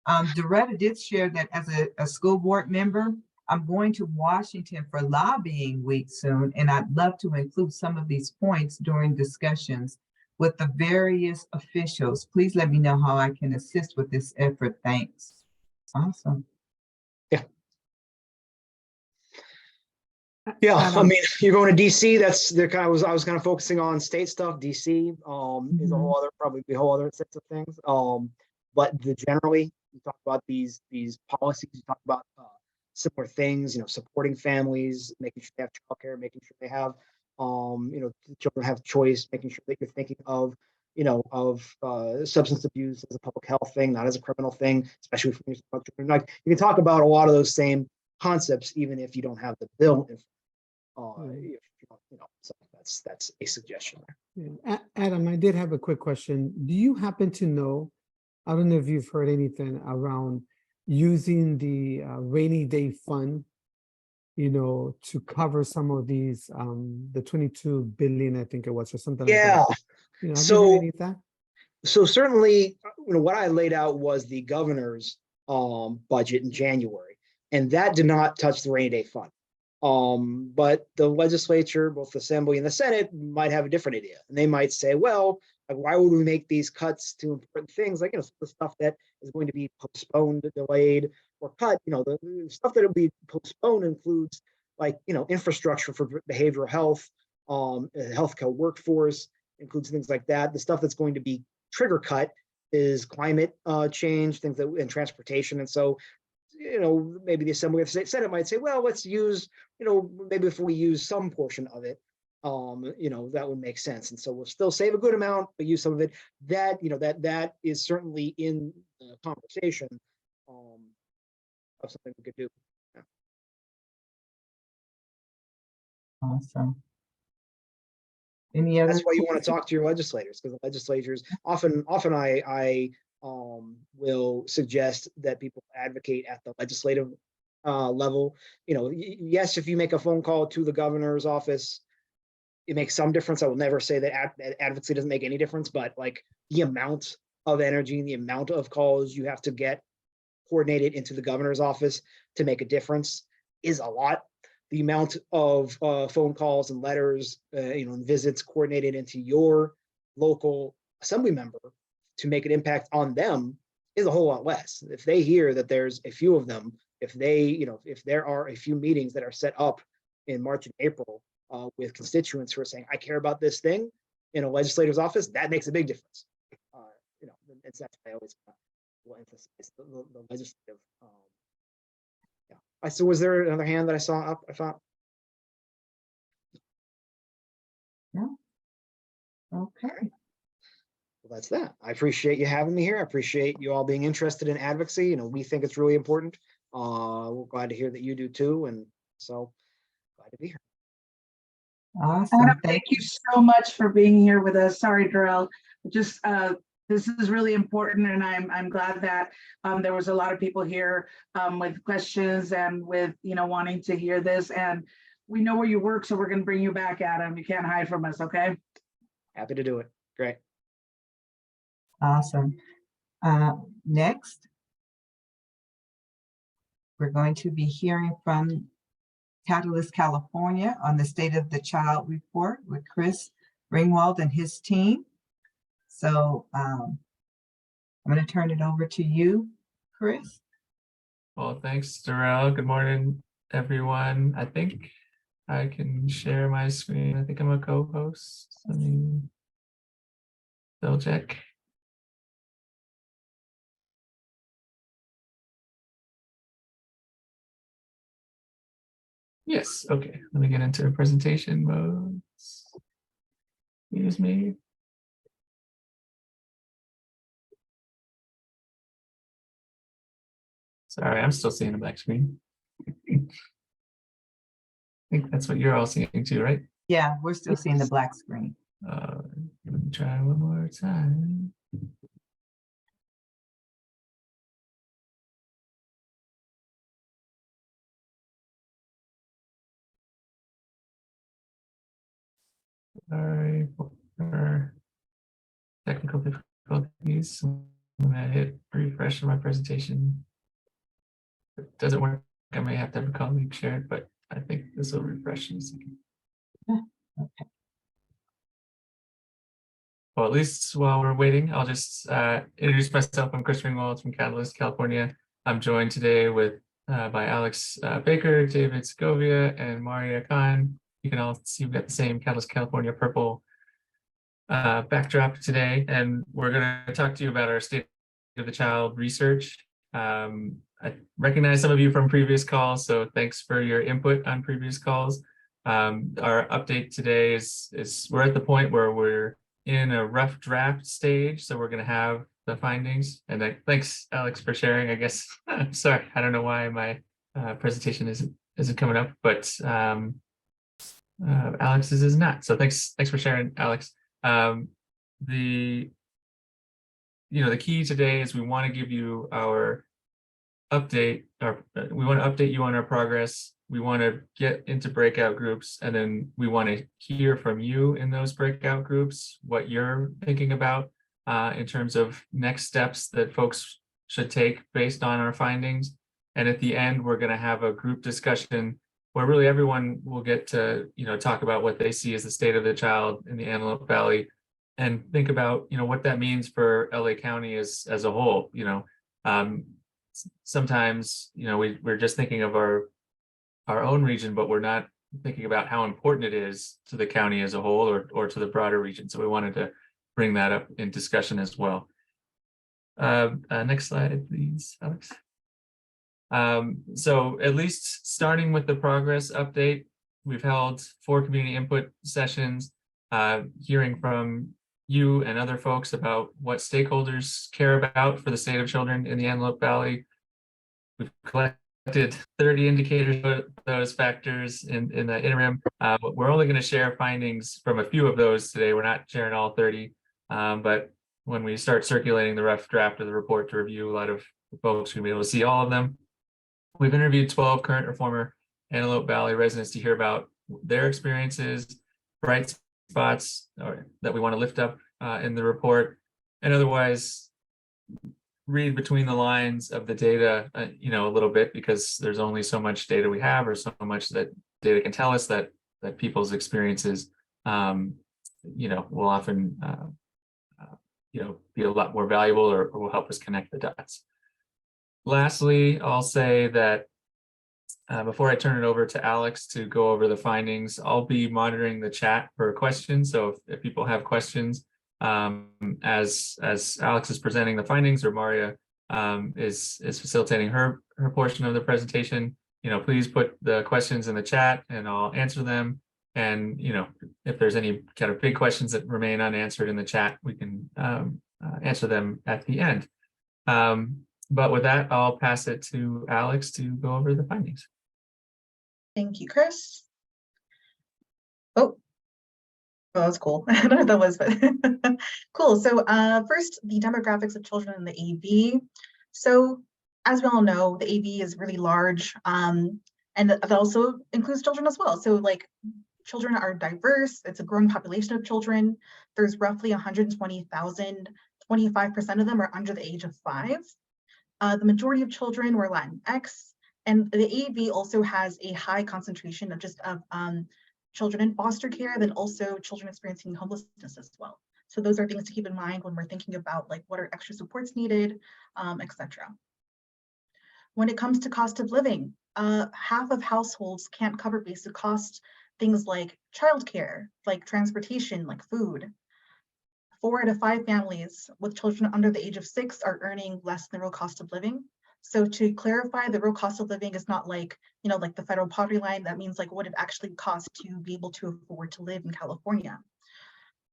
Doretta did share that as a school board member, I'm going to Washington for lobbying week soon, and I'd love to include some of these points during discussions with the various officials. Please let me know how I can assist with this effort. Thanks. Awesome. Yeah, I Adam, mean, you're going to DC. That's the kind of I was kind of focusing on state stuff. DC is a whole other, probably a whole other sets of things. But generally, you talk about these policies. You talk about similar things. You know, supporting families, making sure they have childcare, making sure they have, you know, the children have choice, making sure that you're thinking of, you know, substance abuse as a public health thing, not as a criminal thing, especially for children. Like you can talk about a lot of those same concepts, even if you don't have the bill in if you know, so that's a suggestion there. yeah. Adam, I did have a quick question. Do you happen to know, I don't know if you've heard anything around using the rainy day fund, you know, to cover some of these, the 22 billion, I think it was, or something like Yeah. that. You know, have you So heard any of that? so certainly, you know, what I laid out was the governor's budget in January, and that did not touch the rainy day fund. But the legislature, both the Assembly and the Senate, might have a different idea. And they might say, well, like, why would we make these cuts to important things like, you know, the stuff that is going to be postponed, delayed, or cut? You know, the stuff that will be postponed includes like, you know, infrastructure for behavioral health, healthcare workforce, includes things like that. The stuff that's going to be trigger cut is climate change, things that and transportation. And so, you know, maybe the Assembly or the Senate might say, well, let's use, you know, maybe if we use some portion of it, you know, that would make sense. And so we'll still save a good amount, but use some of it. That, you know, that is certainly in the conversation of something we could do. Yeah. Awesome. Any other? That's why you want to talk to your legislators, because the legislators often I will suggest that people advocate at the legislative level. You know, yes, if you make a phone call to the governor's office, it makes some difference. I will never say that advocacy doesn't make any difference, but like the amount of energy and the amount of calls you have to get coordinated into the governor's office to make a difference is a lot. The amount of phone calls and letters, you know, and visits coordinated into your local assembly member to make an impact on them is a whole lot less. If they hear that there's a few of them, if they, you know, if there are a few meetings that are set up in March and April with constituents who are saying, I care about this thing in a legislator's office, that makes a big difference. You know, it's that's why I always will emphasize the legislative. Yeah. So was there another hand that I saw up? I thought. No. Okay. Well, that's that. I appreciate you having me here. I appreciate you all being interested in advocacy. You know, we think it's really important. We're glad to hear that you do too. And so glad to be here. Awesome. Adam, thank you so much for being here with us. Sorry, Darrell. Just this is really important, and I'm glad that there was a lot of people here with questions and with, you know, wanting to hear this. And we know where you work, so we're going to bring you back, Adam. You can't hide from us, okay? Happy to do it. Great. Awesome. Next, we're going to be hearing from Catalyst California on the State of the Child report with Chris Ringwald and his team. So I'm going to turn it over to you, Chris. Well, thanks, Darrell. Good morning, everyone. I think I can share my screen. I think I'm a co-host. Let me double check. Yes, okay. Let me get into presentation mode. Excuse me. Sorry, I'm still seeing a black screen. I think that's what you're all seeing too, right? Yeah, we're still seeing the black screen. Let me try one more time. Sorry for technical difficulties. I'm gonna hit refresh on my presentation. If it doesn't work, I may have to have a colleague share it, but I think this will refresh in a second. Okay. Well, at least while we're waiting, I'll just introduce myself. I'm Chris Ringwald from Catalyst, California. I'm joined today with by Alex Baker, David Segovia, and Maria Khan. You can all see we've got the same Catalyst California purple backdrop today, and we're going to talk to you about our State of the Child research. I recognize some of you from previous calls, so thanks for your input on previous calls. Our update today is we're at the point where we're in a rough draft stage, so we're going to have the findings. And thanks, Alex, for sharing. I guess I'm sorry, I don't know why my presentation isn't coming up, but Alex's is not. So thanks for sharing, Alex. The key today is we want to give you our update, we want to update you on our progress. We want to get into breakout groups, and then we want to hear from you in those breakout groups what you're thinking about in terms of next steps that folks should take based on our findings. And at the end, we're going to have a group discussion where really everyone will get to talk about what they see as the state of the child in the Antelope Valley, and think about what that means for LA County as a whole. Sometimes we're just thinking of our own region, but we're not thinking about how important it is to the county as a whole, or to the broader region. So we wanted to bring that up in discussion as well. Next slide, please, Alex. So at least starting with the progress update, we've held 4 community input sessions, hearing from you and other folks about what stakeholders care about for the state of children in the Antelope Valley. We've collected 30 indicators of those factors in the interim. But we're only going to share findings from a few of those today. We're not sharing all 30, but when we start circulating the rough draft of the report to review, a lot of folks will be able to see all of them. We've interviewed 12 current or former Antelope Valley residents to hear about their experiences, bright spots that we want to lift up in the report, and otherwise read between the lines of the data a little bit, because there's only so much data we have, or so much that data can tell us that people's experiences will often be a lot more valuable, or will help us connect the dots. Lastly, I'll say that before I turn it over to Alex to go over the findings, I'll be monitoring the chat for questions. So if people have questions, as Alex is presenting the findings, or Maria is facilitating her portion of the presentation, please put the questions in the chat and I'll answer them. And if there's any kind of big questions that remain unanswered in the chat, we can answer them at the end. But with that, I'll pass it to Alex to go over the findings. Thank you, Chris. Oh, that's cool. I don't know what that was, but cool. So first, the demographics of children in the AV. So as we all know, the AV is really large, and that also includes children as well. So children are diverse. It's a growing population of children. There's roughly 120,000. 25% of them are under the age of 5. The majority of children were Latinx, and the AV also has a high concentration of children in foster care, then also children experiencing homelessness as well. So those are things to keep in mind when we're thinking about what are extra supports needed, etc. When it comes to cost of living, half of households can't cover basic costs, things like childcare, like transportation, like food. 4 out of 5 families with children under the age of 6 are earning less than real cost of living. So to clarify, the real cost of living is not like the federal poverty line. That means what it actually costs to be able to afford to live in California.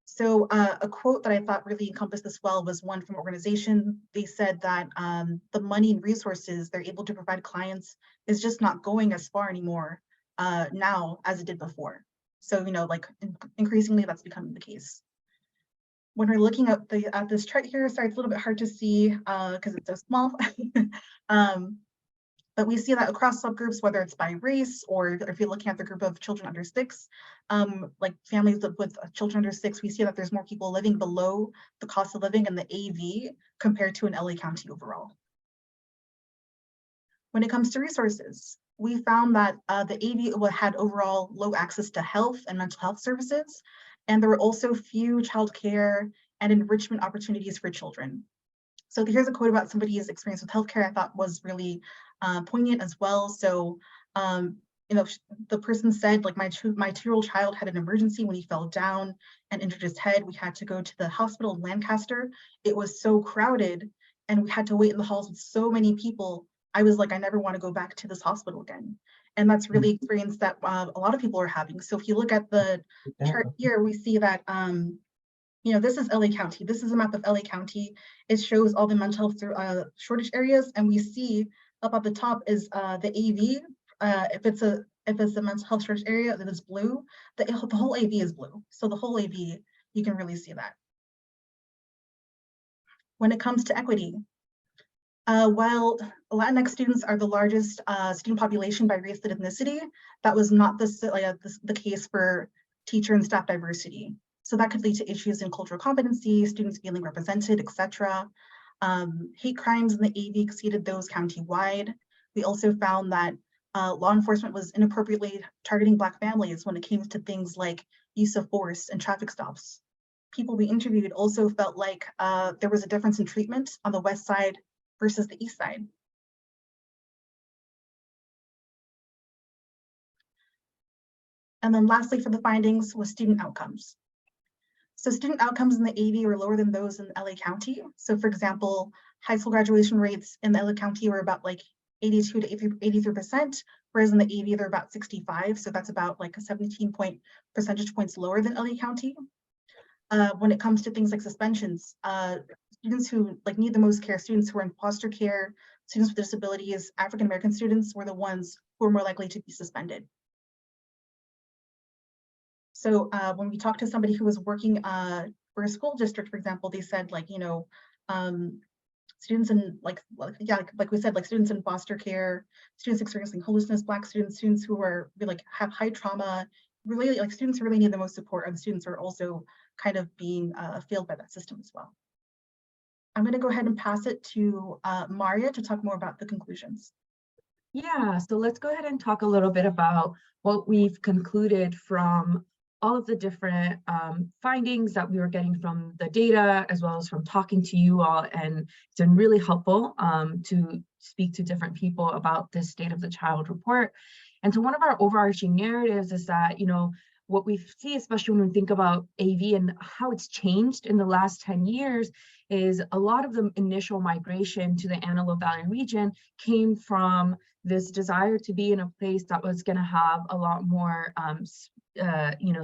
So a quote that I thought really encompassed this well was one from an organization. They said that the money and resources they're able to provide clients is just not going as far anymore now as it did before. So, like increasingly that's becoming the case. When we're looking at this chart here, sorry, it's a little bit hard to see because it's so small. But we see that across subgroups, whether it's by race or if you're looking at the group of children under 6, like families with children under 6, we see that there's more people living below the cost of living in the AV compared to in LA County overall. When it comes to resources, we found that the AV had overall low access to health and mental health services, and there were also few childcare and enrichment opportunities for children. So here's a quote about somebody's experience with healthcare I thought was really poignant as well. So, the person said, like, my 2-year-old child had an emergency when he fell down and injured his head. We had to go to the hospital in Lancaster. It was so crowded and we had to wait in the halls with so many people. I was like, I never want to go back to this hospital again. And that's really experience that a lot of people are having. So if you look at the chart here, we see that this is LA County. This is a map of LA County. It shows all the mental health shortage areas, and we see up at the top is the AV. If it's a mental health shortage area that is blue, the whole AV is blue. So the whole AV, you can really see that. When it comes to equity, while Latinx students are the largest student population by race and ethnicity, that was not the case for teacher and staff diversity. So that could lead to issues in cultural competency, students feeling represented, etc. Hate crimes in the AV exceeded those county-wide. We also found that law enforcement was inappropriately targeting Black families when it came to things like use of force and traffic stops. People we interviewed also felt like there was a difference in treatment on the West Side versus the East Side. And then lastly, for the findings was student outcomes. So student outcomes in the AV were lower than those in LA County. So for example, high school graduation rates in the LA County were about like 82 to 83%, whereas in the AV they're about 65. So that's about like a 17 percentage points lower than LA County. When it comes to things like suspensions, students who need the most care, students who are in foster care, students with disabilities, African-American students were the ones who were more likely to be suspended. So when we talked to somebody who was working for a school district, for example, they said students in like we said, like students in foster care, students experiencing homelessness, Black students, students who are have high trauma, really students who really need the most support, and students are also kind of being failed by that system as well. I'm going to go ahead and pass it to Maria to talk more about the conclusions. Yeah, so let's go ahead and talk a little bit about what we've concluded from all of the different findings that we were getting from the data, as well as from talking to you all. And it's been really helpful to speak to different people about this State of the Child report. And so one of our overarching narratives is that, what we see, especially when we think about AV and how it's changed in the last 10 years, is a lot of the initial migration to the Antelope Valley region came from this desire to be in a place that was going to have a lot more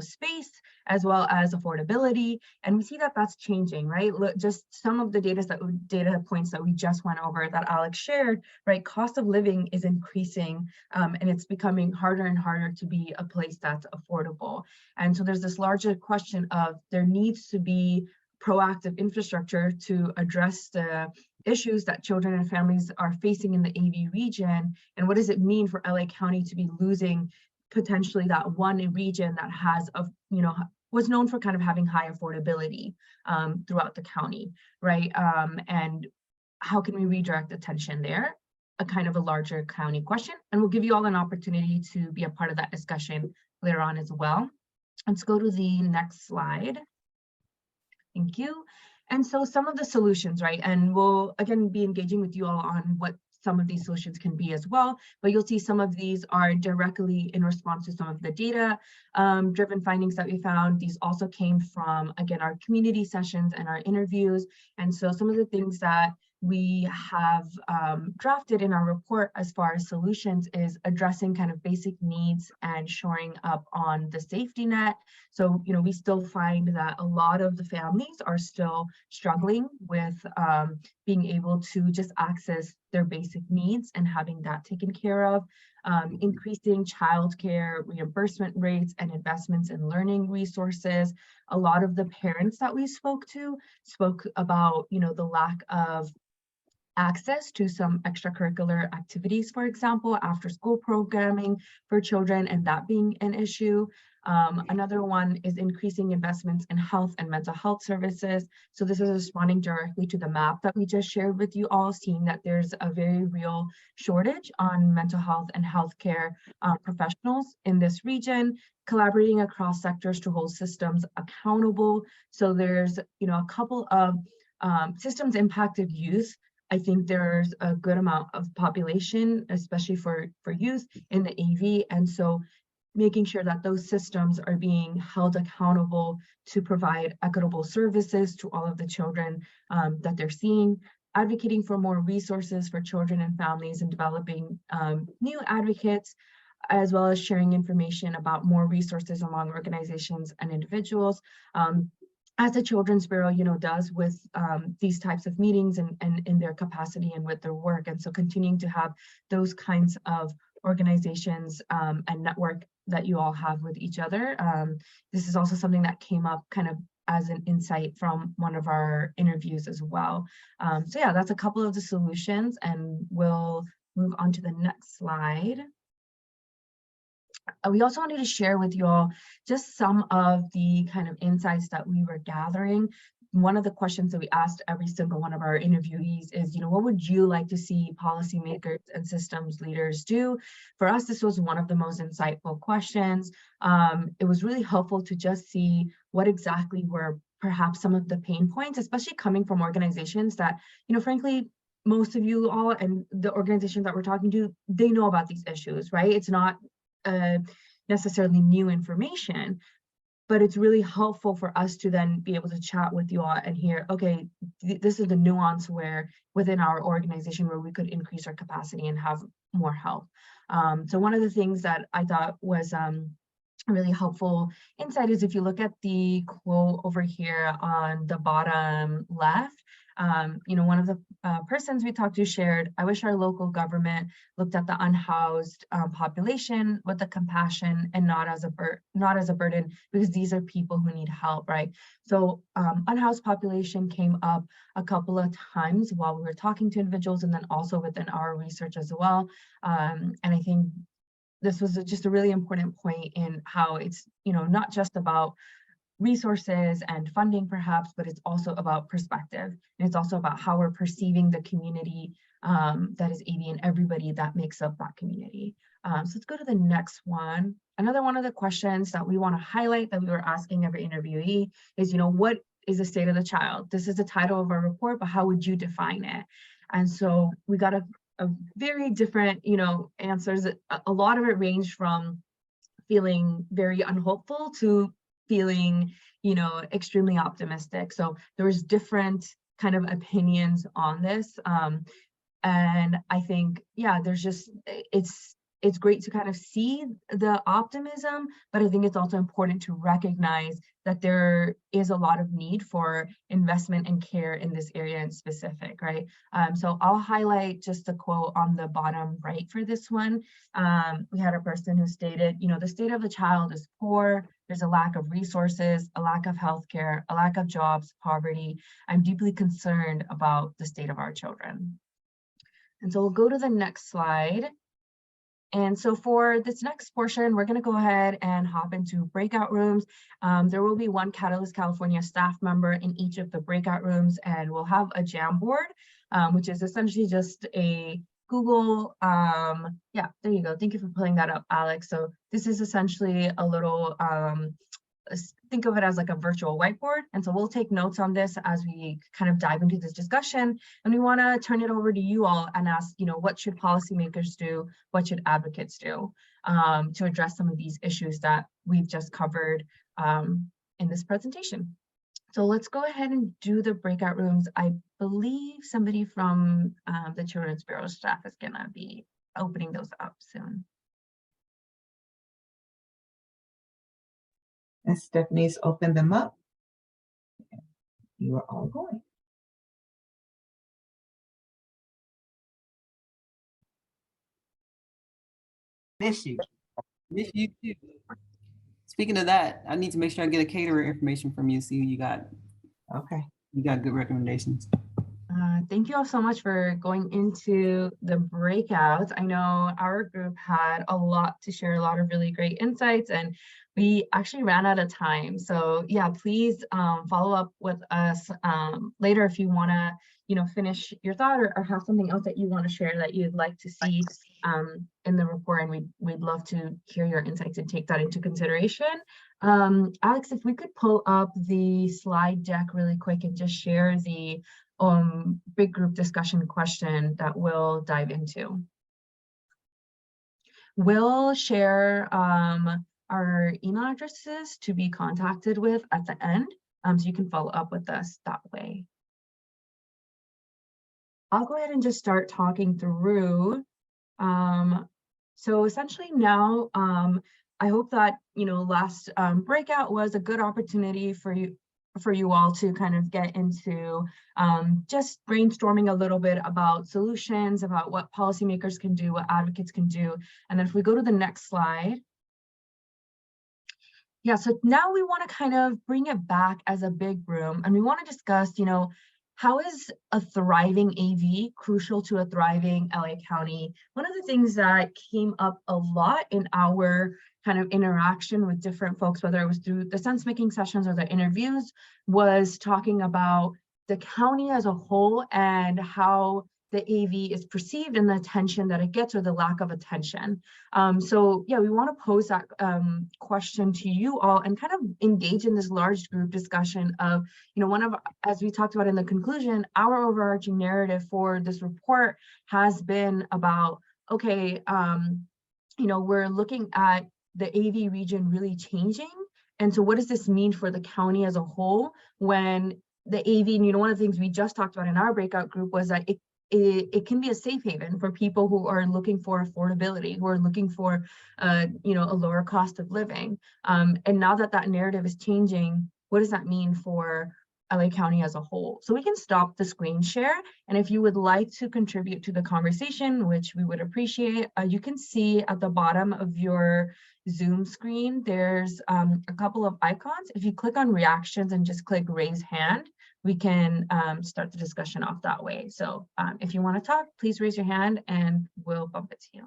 space, as well as affordability. And we see that that's changing, right? Look, just some of the data points that we just went over that Alex shared, right? Cost of living is increasing, and it's becoming harder and harder to be a place that's affordable. And so there's this larger question of there needs to be proactive infrastructure to address the issues that children and families are facing in the AV region. And what does it mean for LA County to be losing potentially that one region that has was known for kind of having high affordability throughout the county, right? And how can we redirect attention there? A kind of a larger county question. And we'll give you all an opportunity to be a part of that discussion later on as well. Let's go to the next slide. Thank you. And so some of the solutions, right? And we'll again be engaging with you all on what some of these solutions can be as well, but you'll see some of these are directly in response to some of the data driven findings that we found. These also came from, again, our community sessions and our interviews. And so some of the things that we have drafted in our report as far as solutions is addressing kind of basic needs and shoring up on the safety net. So, you know, we still find that a lot of the families are still struggling with being able to just access their basic needs and having that taken care of. Increasing childcare reimbursement rates and investments in learning resources. A lot of the parents that we spoke to spoke about, you know, the lack of access to some extracurricular activities, for example, after school programming for children, and that being an issue. Another one is increasing investments in health and mental health services. So this is responding directly to the map that we just shared with you all, seeing that there's a very real shortage on mental health and healthcare professionals in this region, collaborating across sectors to hold systems accountable. So there's, you know, a couple of systems impacted youth. I think there's a good amount of population, especially for youth in the AV. And so making sure that those systems are being held accountable to provide equitable services to all of the children that they're seeing, advocating for more resources for children and families, and developing new advocates, as well as sharing information about more resources among organizations and individuals. As the Children's Bureau, you know, does with these types of meetings and in their capacity and with their work. And so continuing to have those kinds of organizations and network that you all have with each other. This is also something that came up kind of as an insight from one of our interviews as well. So yeah, that's a couple of the solutions, and we'll move on to the next slide. We also wanted to share with you all just some of the kind of insights that we were gathering. One of the questions that we asked every single one of our interviewees is, you know, what would you like to see policymakers and systems leaders do? For us, this was one of the most insightful questions. It was really helpful to just see what exactly were perhaps some of the pain points, especially coming from organizations that, you know, frankly, most of you all and the organizations that we're talking to, they know about these issues, right? It's not necessarily new information, but it's really helpful for us to then be able to chat with you all and hear, okay, this is the nuance where within our organization where we could increase our capacity and have more help. So one of the things that I thought was a really helpful insight is if you look at the quote over here on the bottom left, you know, one of the persons we talked to shared, I wish our local government looked at the unhoused population with the compassion and not as a burden, because these are people who need help, right? So unhoused population came up a couple of times while we were talking to individuals, and then also within our research as well. And I think this was just a really important point in how it's, you know, not just about resources and funding perhaps, but it's also about perspective. And it's also about how we're perceiving the community that is AV and everybody that makes up that community. So let's go to the next one. Another one of the questions that we want to highlight that we were asking every interviewee is, you know, what is the state of the child? This is the title of our report, but how would you define it? And so we got a very different, you know, answers. A lot of it ranged from feeling very unhopeful to feeling, you know, extremely optimistic. So there was different kind of opinions on this. And I think, yeah, there's just, it's great to kind of see the optimism, but I think it's also important to recognize that there is a lot of need for investment and care in this area in specific, right? So I'll highlight just a quote on the bottom right for this one. We had a person who stated, you know, the state of the child is poor. There's a lack of resources, a lack of healthcare, a lack of jobs, poverty. I'm deeply concerned about the state of our children. And so we'll go to the next slide. And so for this next portion, we're going to go ahead and hop into breakout rooms. There will be one Catalyst California staff member in each of the breakout rooms, and we'll have a Jamboard, which is essentially just a Google, yeah, there you go. Thank you for pulling that up, Alex. So this is essentially a little, think of it as like a virtual whiteboard. And so we'll take notes on this as we kind of dive into this discussion. And we want to turn it over to you all and ask, you know, what should policymakers do? What should advocates do to address some of these issues that we've just covered in this presentation? So let's go ahead and do the breakout rooms. I believe somebody from the Children's Bureau staff is gonna be opening those up soon. And Stephanie's opened them up. You are all going. Miss you. Miss you too. Speaking of that, I need to make sure I get a caterer information from you. See, you got Okay. good recommendations. Thank you all so much for going into the breakouts. I know our group had a lot to share, a lot of really great insights, and we actually ran out of time. So yeah, please follow up with us later if you want to, finish your thought or have something else that you want to share that you'd like to see in the report, and we'd love to hear your insights and take that into consideration. Alex, if we could pull up the slide deck really quick and just share the big group discussion question that we'll dive into. We'll share our email addresses to be contacted with at the end, so you can follow up with us that way. I'll go ahead and just start talking through. So essentially now, I hope that, last breakout was a good opportunity for you all to kind of get into just brainstorming a little bit about solutions, about what policymakers can do, what advocates can do. And then if we go to the next slide. Yeah, so now we want to kind of bring it back as a big room, and we want to discuss, how is a thriving AV crucial to a thriving LA County? One of the things that came up a lot in our kind of interaction with different folks, whether it was through the sense-making sessions or the interviews, was talking about the county as a whole and how the AV is perceived and the attention that it gets or the lack of attention. So yeah, we want to pose that question to you all and kind of engage in this large group discussion of, as we talked about in the conclusion, our overarching narrative for this report has been about, okay, we're looking at the AV region really changing. And so what does this mean for the county as a whole when the AV, one of the things we just talked about in our breakout group was that it can be a safe haven for people who are looking for affordability, who are looking for, a lower cost of living. And now that that narrative is changing, what does that mean for LA County as a whole? So we can stop the screen share. And if you would like to contribute to the conversation, which we would appreciate, you can see at the bottom of your Zoom screen, there's a couple of icons. If you click on reactions and just click raise hand, we can start the discussion off that way. So if you want to talk, please raise your hand and we'll bump it to you.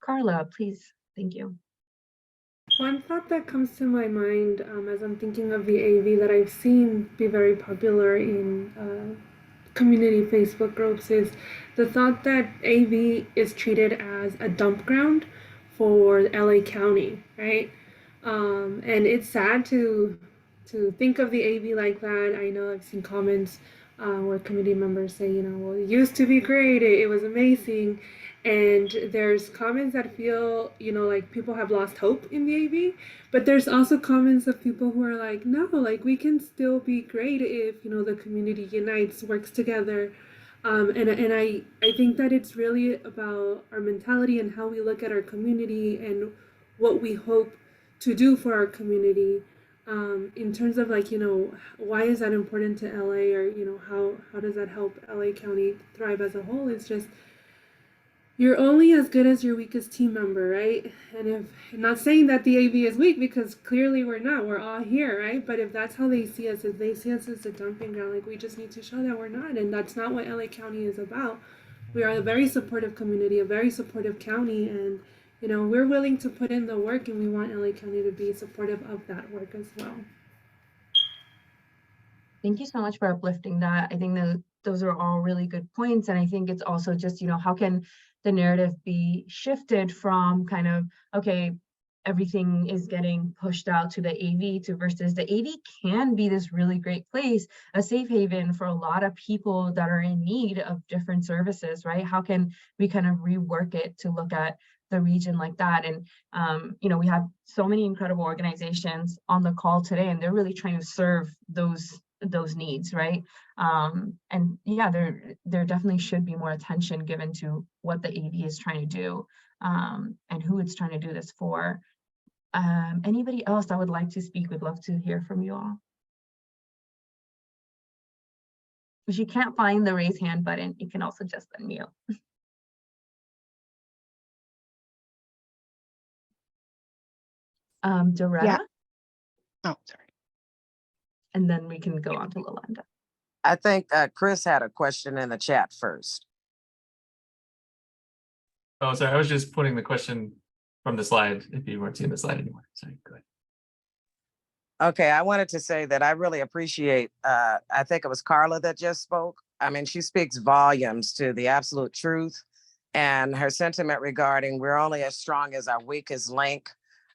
Carla, please. Thank you. One thought that comes to my mind as I'm thinking of the AV that I've seen be very popular in community Facebook groups is the thought that AV is treated as a dump ground for LA County, right? And it's sad to think of the AV like that. I know I've seen comments where community members say, well, it used to be great, it was amazing. And there's comments that feel, like people have lost hope in the AV, but there's also comments of people who are like, no, like we can still be great if, the community unites, works together. And I think that it's really about our mentality and how we look at our community and what we hope to do for our community. In terms of like, why is that important to LA, or, how does that help LA County thrive as a whole? It's just, you're only as good as your weakest team member, right? And if, I'm not saying that the AV is weak, because clearly we're not, we're all here, right? But if that's how they see us, if they see us as a dumping ground, like we just need to show that we're not. And that's not what LA County is about. We are a very supportive community, a very supportive county, and we're willing to put in the work, and we want LA County to be supportive of that work as well. Thank you so much for uplifting that. I think that those are all really good points. And I think it's also just, how can the narrative be shifted from kind of, okay, everything is getting pushed out to the AV to versus the AV can be this really great place, a safe haven for a lot of people that are in need of different services, right? How can we kind of rework it to look at the region like that? And you know, we have so many incredible organizations on the call today, and they're really trying to serve those needs, right? And yeah, there definitely should be more attention given to what the AV is trying to do, and who it's trying to do this for. Anybody else that would like to speak, would love to hear from you all. If you can't find the raise hand button, you can also just unmute. Doretta? Yeah. Oh, sorry. And then we can go on to Lalonda. I think Chris had a question in the chat first. Oh, sorry, I was just putting the question from the slide, if you weren't seeing the slide anymore. Sorry, go ahead. Okay, I wanted to say that I really appreciate, I think it was Carla that just spoke. I mean, she speaks volumes to the absolute truth, and her sentiment regarding we're only as strong as our weakest link.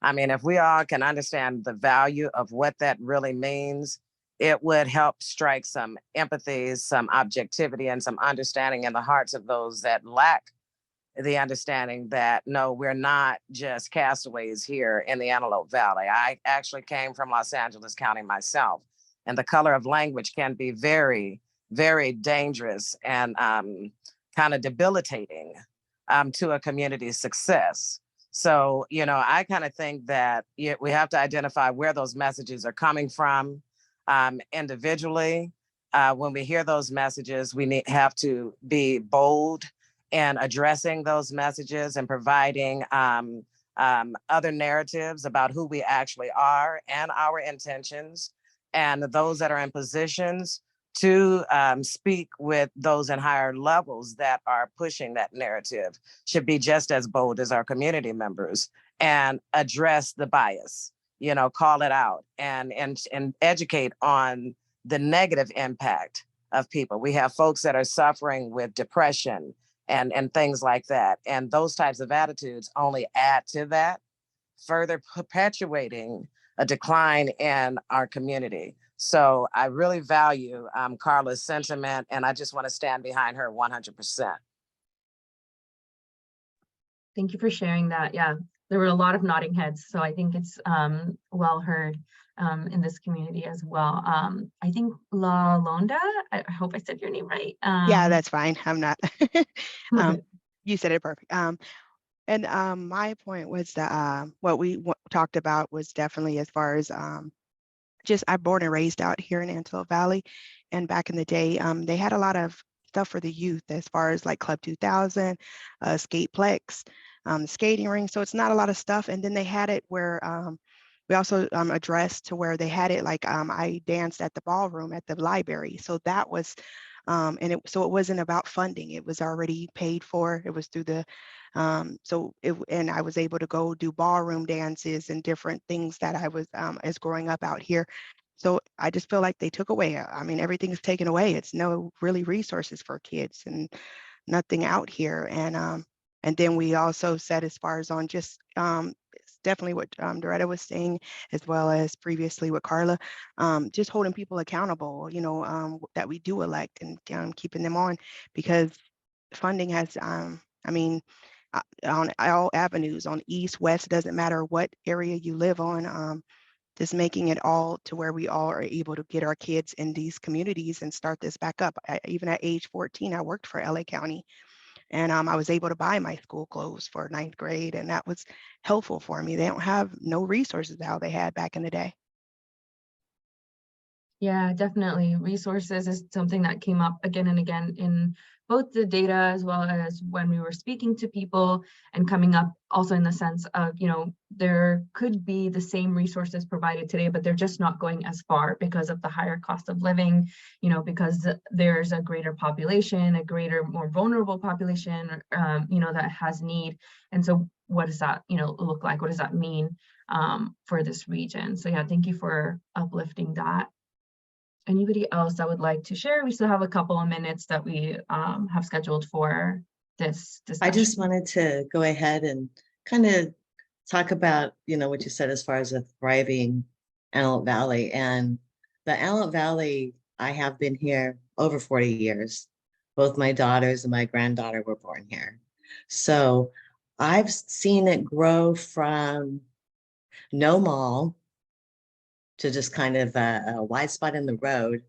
I mean, if we all can understand the value of what that really means, it would help strike some empathy, some objectivity, and some understanding in the hearts of those that lack the understanding that, no, we're not just castaways here in the Antelope Valley. I actually came from Los Angeles County myself, and the color of language can be very, very dangerous and kind of debilitating to a community's success. So, you know, I kind of think that we have to identify where those messages are coming from individually. When we hear those messages, we have to be bold and addressing those messages and providing other narratives about who we actually are and our intentions, and those that are in positions to speak with those in higher levels that are pushing that narrative should be just as bold as our community members and address the bias, you know, call it out and educate on the negative impact of people. We have folks that are suffering with depression and things like that. And those types of attitudes only add to that, further perpetuating a decline in our community. So I really value Carla's sentiment, and I just want to stand behind her 100%. Thank you for sharing that. Yeah, there were a lot of nodding heads, so I think it's well heard in this community as well. I think Lalonda, I hope I said your name right. Yeah, that's fine. I'm not. Okay. You said it perfect. And my point was that what we talked about was definitely as far as just I'm born and raised out here in Antelope Valley, and back in the day, they had a lot of stuff for the youth as far as like Club 2000, Skateplex, skating ring. So it's not a lot of stuff. And then they had it where we also addressed to where they had it like I danced at the ballroom at the library. So that was so it wasn't about funding. It was already paid for. It was through the and I was able to go do ballroom dances and different things that I was as growing up out here. So I just feel like they took away. I mean, everything's taken away. It's no really resources for kids and nothing out here. And then we also said as far as on just it's definitely what Doretta was saying, as well as previously with Carla, just holding people accountable, you know, that we do elect and keeping them on, because funding has, I mean, on all avenues, on east, west, doesn't matter what area you live on, just making it all to where we all are able to get our kids in these communities and start this back up. Even at age 14, I worked for LA County, and I was able to buy my school clothes for 9th grade, and that was helpful for me. They don't have no resources how they had back in the day. Yeah, definitely. Resources is something that came up again and again in both the data as well as when we were speaking to people, and coming up also in the sense of, you know, there could be the same resources provided today, but they're just not going as far because of the higher cost of living, you know, because there's a greater population, a greater, more vulnerable population, you know, that has need. And so what does that, you know, look like? What does that mean for this region? So yeah, thank you for uplifting that. Anybody else that would like to share? We still have a couple of minutes that we have scheduled for this discussion. I just wanted to go ahead and kind of talk about, what you said as far as a thriving Antelope Valley. And the Antelope Valley, I have been here over 40 years. Both my daughters and my granddaughter were born here. So I've seen it grow from no mall to just kind of a wide spot in the road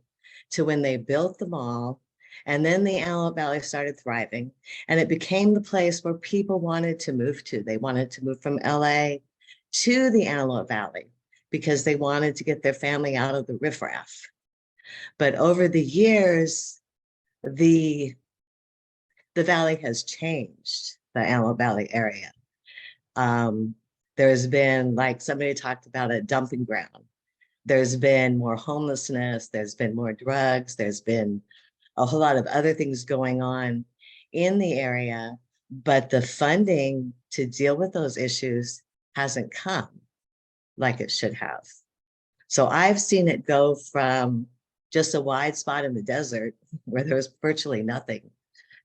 to when they built the mall. And then the Antelope Valley started thriving, and it became the place where people wanted to move to. They wanted to move from LA to the Antelope Valley because they wanted to get their family out of the riffraff. But over the years, the valley has changed, the Antelope Valley area. There's been, like somebody talked about, a dumping ground. There's been more homelessness, there's been more drugs, there's been a whole lot of other things going on in the area, but the funding to deal with those issues hasn't come like it should have. So I've seen it go from just a wide spot in the desert where there was virtually nothing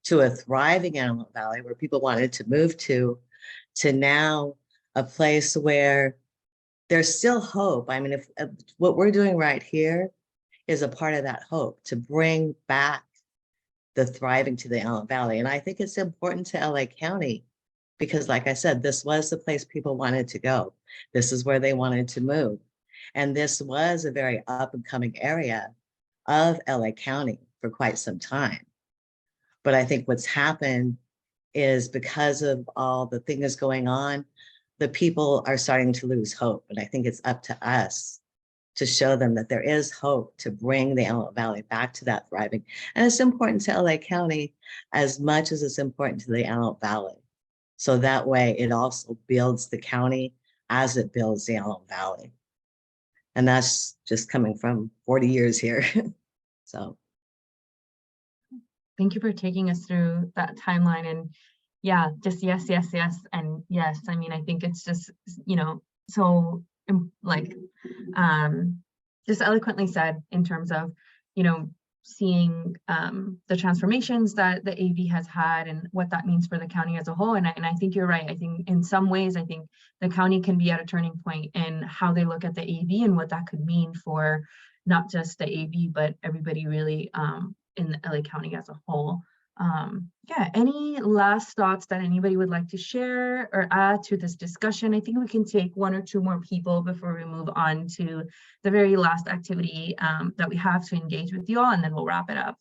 to a thriving Antelope Valley where people wanted to move to now a place where there's still hope. I mean, if what we're doing right here is a part of that hope to bring back the thriving to the Antelope Valley. And I think it's important to LA County because, like I said, this was the place people wanted to go. This is where they wanted to move. And this was a very up and coming area of LA County for quite some time. But I think what's happened is because of all the things going on, the people are starting to lose hope. And I think it's up to us to show them that there is hope to bring the Antelope Valley back to that thriving. And it's important to LA County as much as it's important to the Antelope Valley. So that way it also builds the county as it builds the Antelope Valley. And that's just coming from 40 years here. So. Thank you for taking us through that timeline. And yeah, just yes, yes, yes, and yes. I mean, I think it's just, so like just eloquently said in terms of, seeing the transformations that the AV has had and what that means for the county as a whole. And I think you're right. I think in some ways, I think the county can be at a turning point in how they look at the AV and what that could mean for not just the AV, but everybody really in the LA County as a whole. Yeah, any last thoughts that anybody would like to share or add to this discussion? I think we can take one or two more people before we move on to the very last activity that we have to engage with you all, and then we'll wrap it up.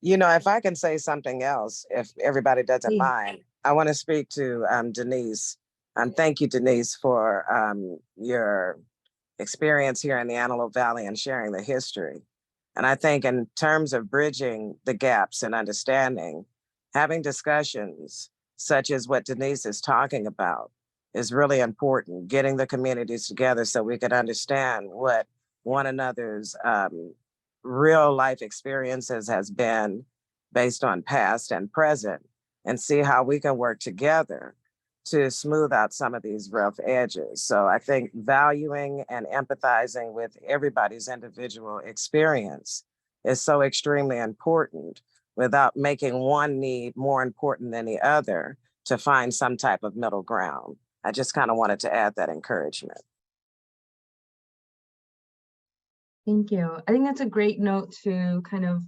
If I can say something else, if everybody doesn't Please. mind, I want to speak to Denise. Thank you, Denise, for your experience here in the Antelope Valley and sharing the history. And I think in terms of bridging the gaps and understanding, having discussions such as what Denise is talking about is really important, getting the communities together so we can understand what one another's real life experiences has been based on past and present, and see how we can work together to smooth out some of these rough edges. So I think valuing and empathizing with everybody's individual experience is so extremely important without making one need more important than the other to find some type of middle ground. I just kind of wanted to add that encouragement. Thank you. I think that's a great note to kind of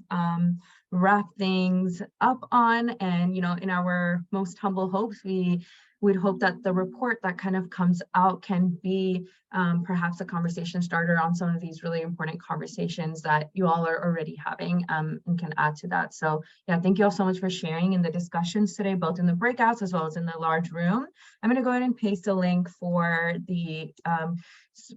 wrap things up on. And, in our most humble hopes, we would hope that the report that kind of comes out can be perhaps a conversation starter on some of these really important conversations that you all are already having and can add to that. So yeah, thank you all so much for sharing in the discussions today, both in the breakouts as well as in the large room. I'm going to go ahead and paste a link for the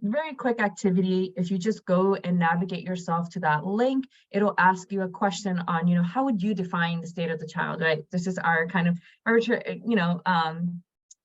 very quick activity. If you just go and navigate yourself to that link, it'll ask you a question on, how would you define the state of the child, right? This is our kind of,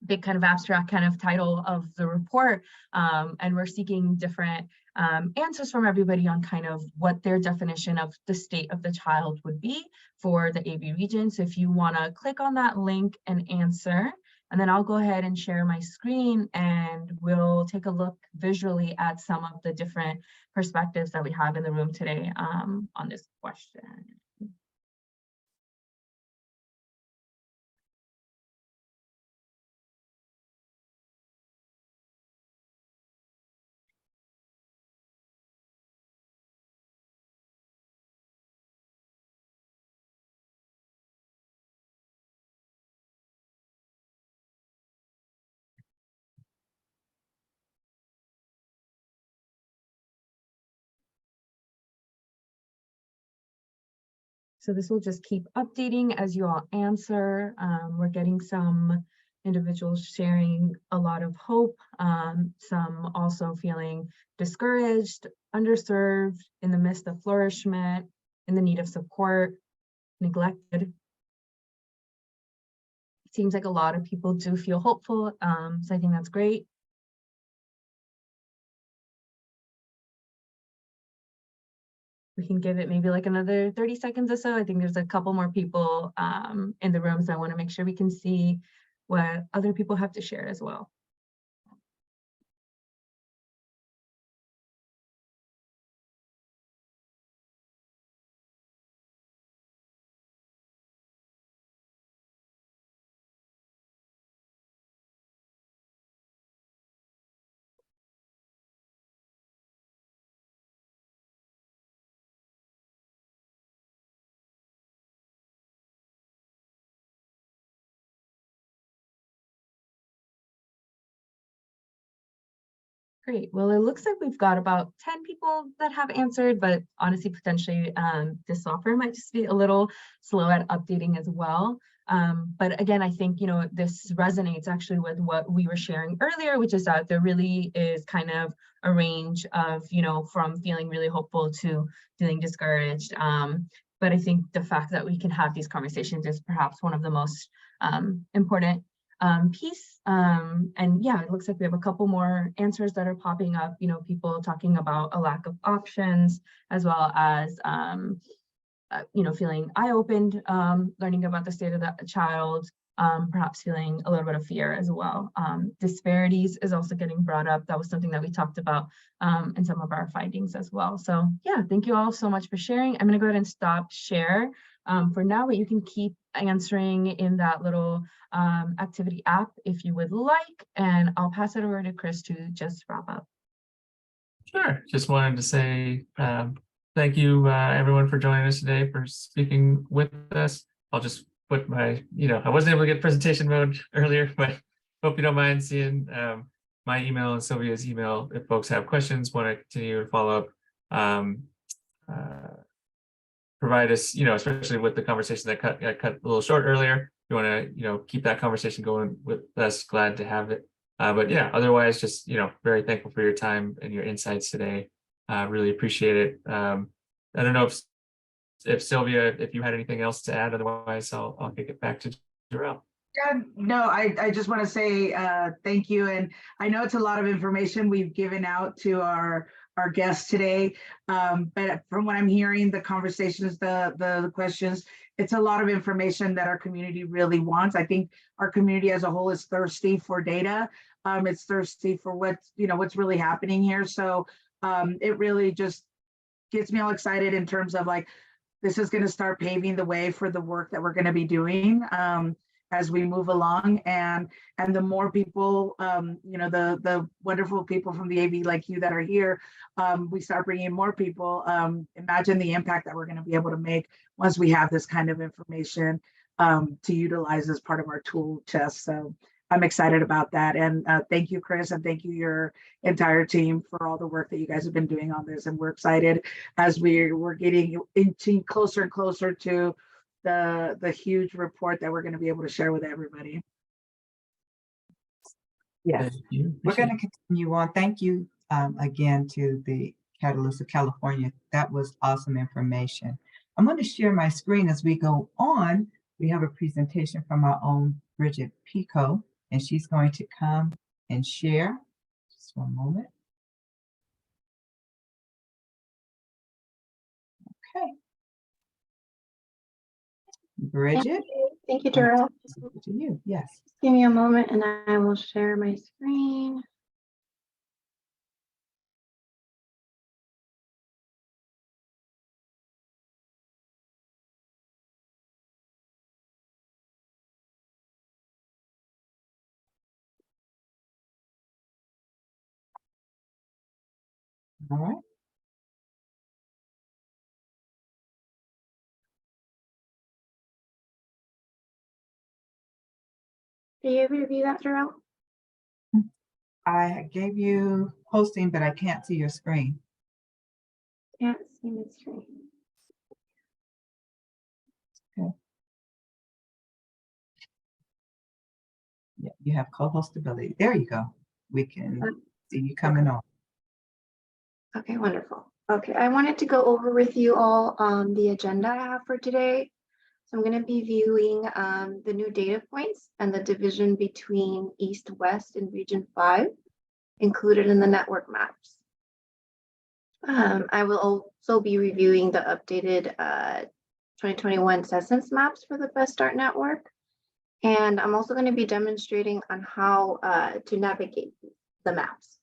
big kind of abstract kind of title of the report. And we're seeking different answers from everybody on kind of what their definition of the state of the child would be for the AV region. So if you want to click on that link and answer, And then I'll go ahead and share my screen and we'll take a look visually at some of the different perspectives that we have in the room today on this question. So this will just keep updating as you all answer. We're getting some individuals sharing a lot of hope, some also feeling discouraged, underserved, in the midst of flourishment, in the need of support, neglected. It seems like a lot of people do feel hopeful, so I think that's great. We can give it maybe like another 30 seconds or so. I think there's a couple more people in the room, so I want to make sure we can see what other people have to share as well. Great. Well, it looks like we've got about 10 people that have answered, but honestly, potentially this software might just be a little slow at updating as well. But again, I think, this resonates actually with what we were sharing earlier, which is that there really is kind of a range of, from feeling really hopeful to feeling discouraged. But I think the fact that we can have these conversations is perhaps one of the most important piece. And yeah, it looks like we have a couple more answers that are popping up, people talking about a lack of options, as well as, feeling eye-opened, learning about the state of the child, perhaps feeling a little bit of fear as well. Disparities is also getting brought up. That was something that we talked about in some of our findings as well. So yeah, thank you all so much for sharing. I'm gonna go ahead and stop share for now, but you can keep answering in that little activity app if you would like, and I'll pass it over to Chris to just wrap up. Sure. Just wanted to say thank you, everyone, for joining us today, for speaking with us. I'll just put my, I wasn't able to get presentation mode earlier, but hope you don't mind seeing my email and Sylvia's email if folks have questions, want to continue to follow up. Provide us, especially with the conversation that got cut a little short earlier. You want to, keep that conversation going with us, glad to have it. But yeah, otherwise, just, very thankful for your time and your insights today. Really appreciate it. I don't know if Sylvia, if you had anything else to add, otherwise I'll kick it back to Jarrell. Yeah, no, I just want to say thank you. And I know it's a lot of information we've given out to our guests today. But from what I'm hearing, the conversations, the questions, it's a lot of information that our community really wants. I think our community as a whole is thirsty for data. It's thirsty for what's really happening here. So it really just gets me all excited in terms of like, this is going to start paving the way for the work that we're going to be doing as we move along, and the more people, the wonderful people from the AV like you that are here, we start bringing more people. Imagine the impact that we're going to be able to make once we have this kind of information to utilize as part of our tool chest. So I'm excited about that. And thank you, Chris, and thank you, your entire team, for all the work that you guys have been doing on this. And we're excited as we're getting into closer and closer to the huge report that we're going to be able to share with everybody. Yes, we're going to continue on. Thank you again to the Catalyst of California. That was awesome information. I'm going to share my screen as we go on. We have a presentation from our own Bridget Pico, and she's going to come and share. Just one moment. Okay. Bridget? Thank you, I'm gonna Darrell. toss it over to you. Yes. Give me a moment and I will share my screen. All right. Are you able to view that, Darrell? I gave you hosting, but I can't see your screen. Can't see my screen. Yeah, you have co-host ability. There you go. We can see you coming on. Okay, wonderful. Okay, I wanted to go over with you all the agenda I have for today. So I'm going to be viewing the new data points and the division between East, West, and Region 5 included in the network maps. I will also be reviewing the updated 2021 census maps for the Best Start Network. And I'm also going to be demonstrating on how to navigate the maps.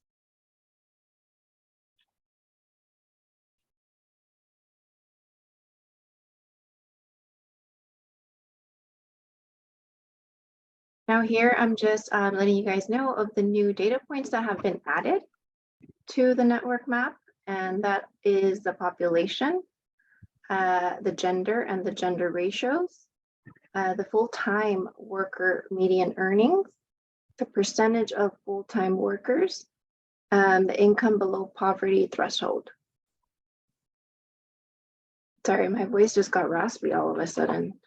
Now here, I'm just letting you guys know of the new data points that have been added to the network map, and that is the population, the gender and the gender ratios, the full-time worker median earnings, the percentage of full-time workers, and the income below poverty threshold. Sorry, my voice just got raspy all of a sudden.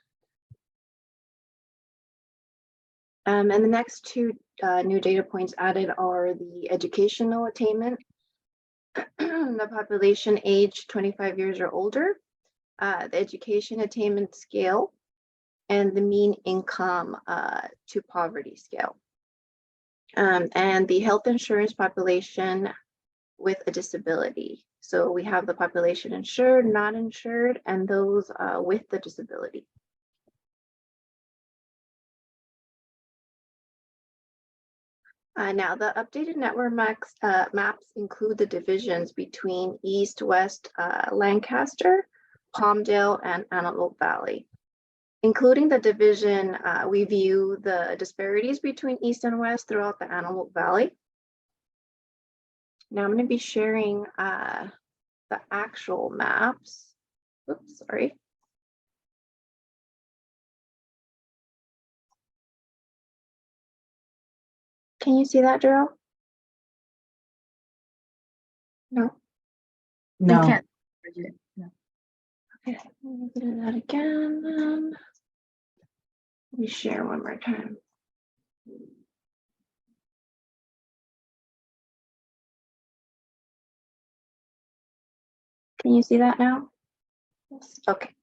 And the next two new data points added are the educational attainment, the population age 25 years or older, the education attainment scale, and the mean income to poverty scale. And the health insurance population with a disability. So we have the population insured, not insured, and those with the disability. Now, the updated network maps include the divisions between East, West, Lancaster, Palmdale, and Antelope Valley. Including the division, we view the disparities between East and West throughout the Antelope Valley. Now I'm going to be sharing the actual maps. Oops, sorry. Can you see that, Darrell? No. No. I can't. No. Okay, let me do that again. Let me share one more time. Can you see that now? Yes. Okay.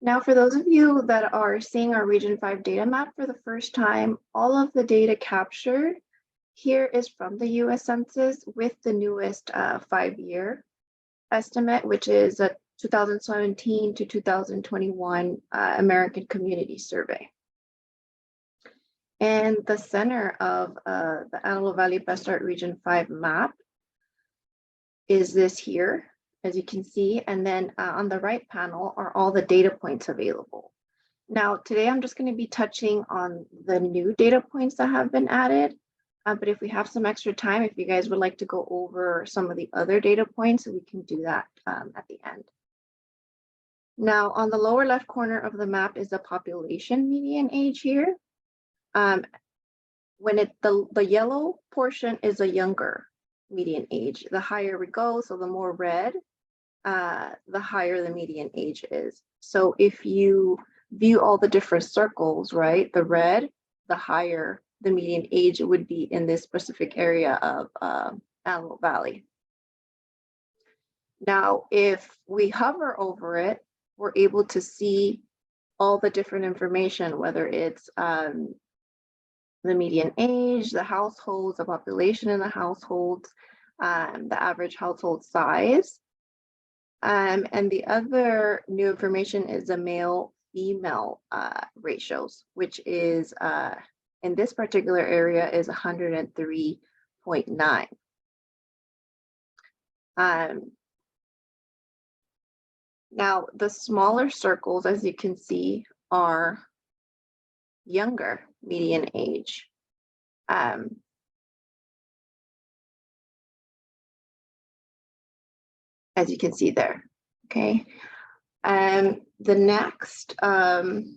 Now, for those of you that are seeing our Region 5 data map for the first time, all of the data captured here is from the US Census with the newest 5-year estimate, which is a 2017 to 2021 American Community Survey. And the center of the Antelope Valley Best Start Region 5 map is this here, as you can see. And then on the right panel are all the data points available. Now, today I'm just going to be touching on the new data points that have been added. But if we have some extra time, if you guys would like to go over some of the other data points, we can do that at the end. Now, on the lower left corner of the map is the population median age here. When the yellow portion is a younger median age, the higher we go, so the more red, the higher the median age is. So if you view all the different circles, right, the red, the higher the median age would be in this specific area of Antelope Valley. Now, if we hover over it, we're able to see all the different information, whether it's the median age, the households, the population in the households, the average household size. And the other new information is the male female ratios, which is in this particular area is 103.9. Now, the smaller circles, as you can see, are younger median age. As you can see there, okay? The next point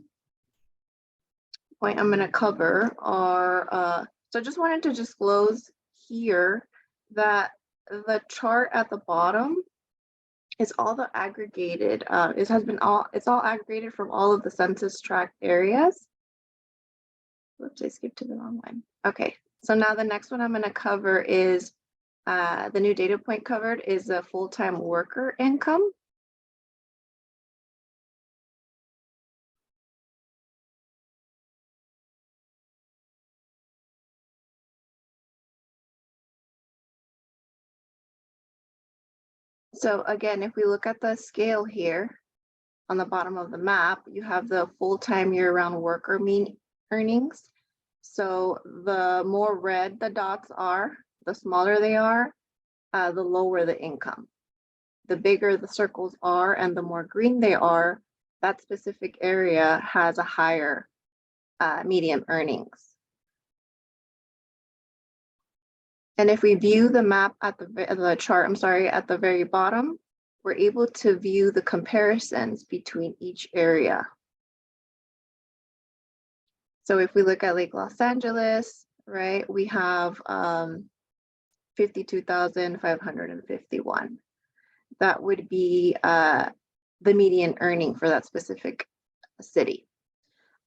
I'm gonna cover are, so I just wanted to disclose here that the chart at the bottom is all the aggregated, it's all aggregated from all of the census tract areas. Whoops, I skipped to the wrong one. Okay, so now the next one I'm gonna cover is, the new data point covered is the full-time worker income. So again, if we look at the scale here on the bottom of the map, you have the full-time year-round worker mean earnings. So the more red the dots are, the smaller they are, the lower the income. The bigger the circles are and the more green they are, that specific area has a higher median earnings. And if we view the map at the chart, I'm sorry, at the very bottom, we're able to view the comparisons between each area. So if we look at Lake Los Angeles, right, we have 52,551. That would be the median earning for that specific city.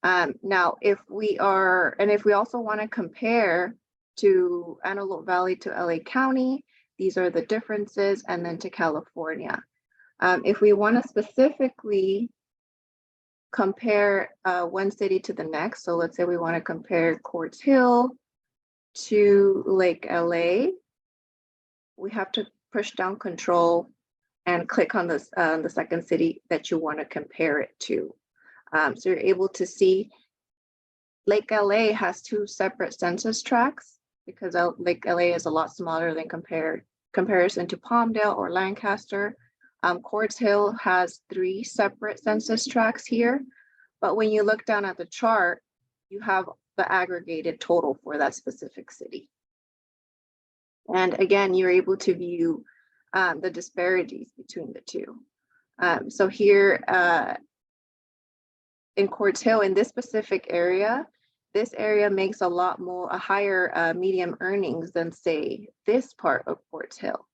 Now, if we also want to compare to Antelope Valley to LA County, these are the differences, and then to California. If we want to specifically compare one city to the next, so let's say we want to compare Quartz Hill to Lake LA, we have to push down Control and click on this, the second city that you want to compare it to. So you're able to see Lake LA has two separate census tracts because Lake LA is a lot smaller than comparison to Palmdale or Lancaster. Quartz Hill has 3 separate census tracts here, but when you look down at the chart, you have the aggregated total for that specific city. And again, you're able to view the disparities between the two. So here in Quartz Hill, in this specific area, this area makes a higher median earnings than, say, this part of Quartz Hill.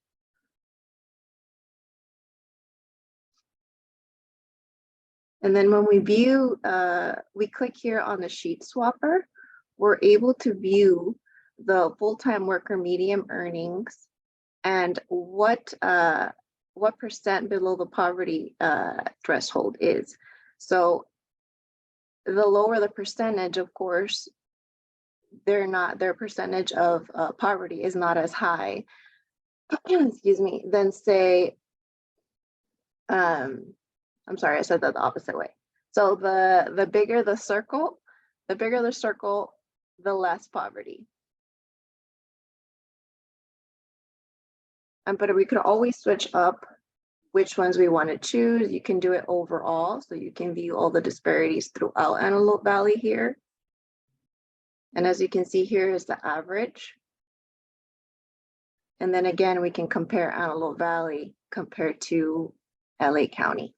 And then when we view, we click here on the sheet swapper, we're able to view the full-time worker median earnings and what percent below the poverty threshold is. So the lower the percentage, of course, their percentage of poverty is not as high, excuse me, than, say, I'm sorry, I said that the opposite way. So the bigger the circle, the less poverty. But we could always switch up which ones we want to choose. You can do it overall, so you can view all the disparities throughout Antelope Valley here. And as you can see, here is the average. And then again, we can compare Antelope Valley compared to LA County.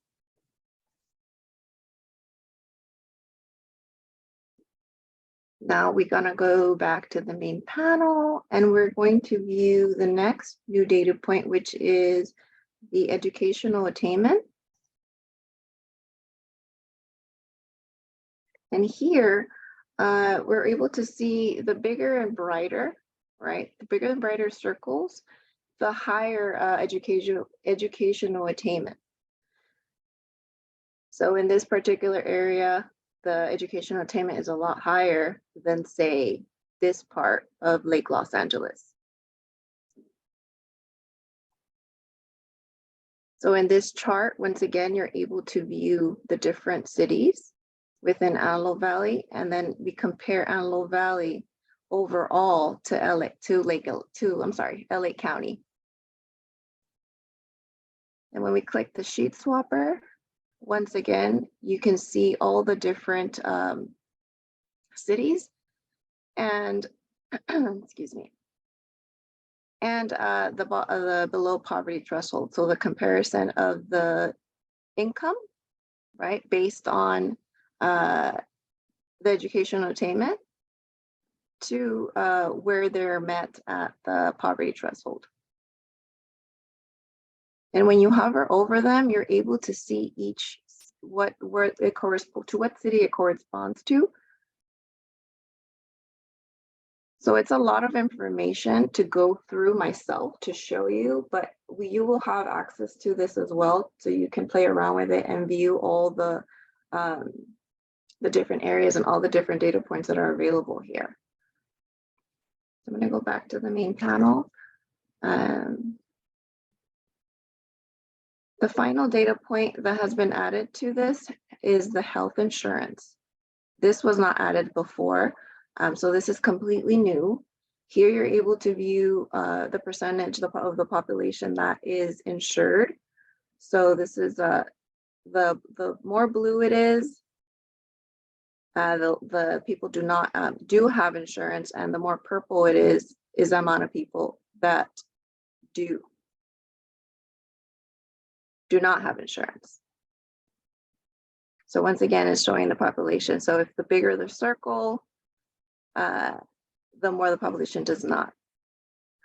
Now we're gonna go back to the main panel and we're going to view the next new data point, which is the educational attainment. And here, we're able to see the bigger and brighter, right? The bigger and brighter circles, the higher educational attainment. So in this particular area, the educational attainment is a lot higher than, say, this part of Lake Los Angeles. So in this chart, once again, you're able to view the different cities within Antelope Valley, and then we compare Antelope Valley overall to LA County. And when we click the sheet swapper, once again, you can see all the different cities and excuse me, and the below poverty threshold. So the comparison of the income, right, based on the educational attainment to where they're met at the poverty threshold. And when you hover over them, you're able to see each where it corresponds to, what city it corresponds to. So it's a lot of information to go through myself to show you, but you will have access to this as well, so you can play around with it and view all the different areas and all the different data points that are available here. So I'm going to go back to the main panel. The final data point that has been added to this is the health insurance. This was not added before, so this is completely new. Here you're able to view the percentage of the population that is insured. So this is the more blue it is, the people do have insurance, and the more purple it is the amount of people that do not have insurance. So once again, it's showing the population. So if the bigger the circle, the more the population does not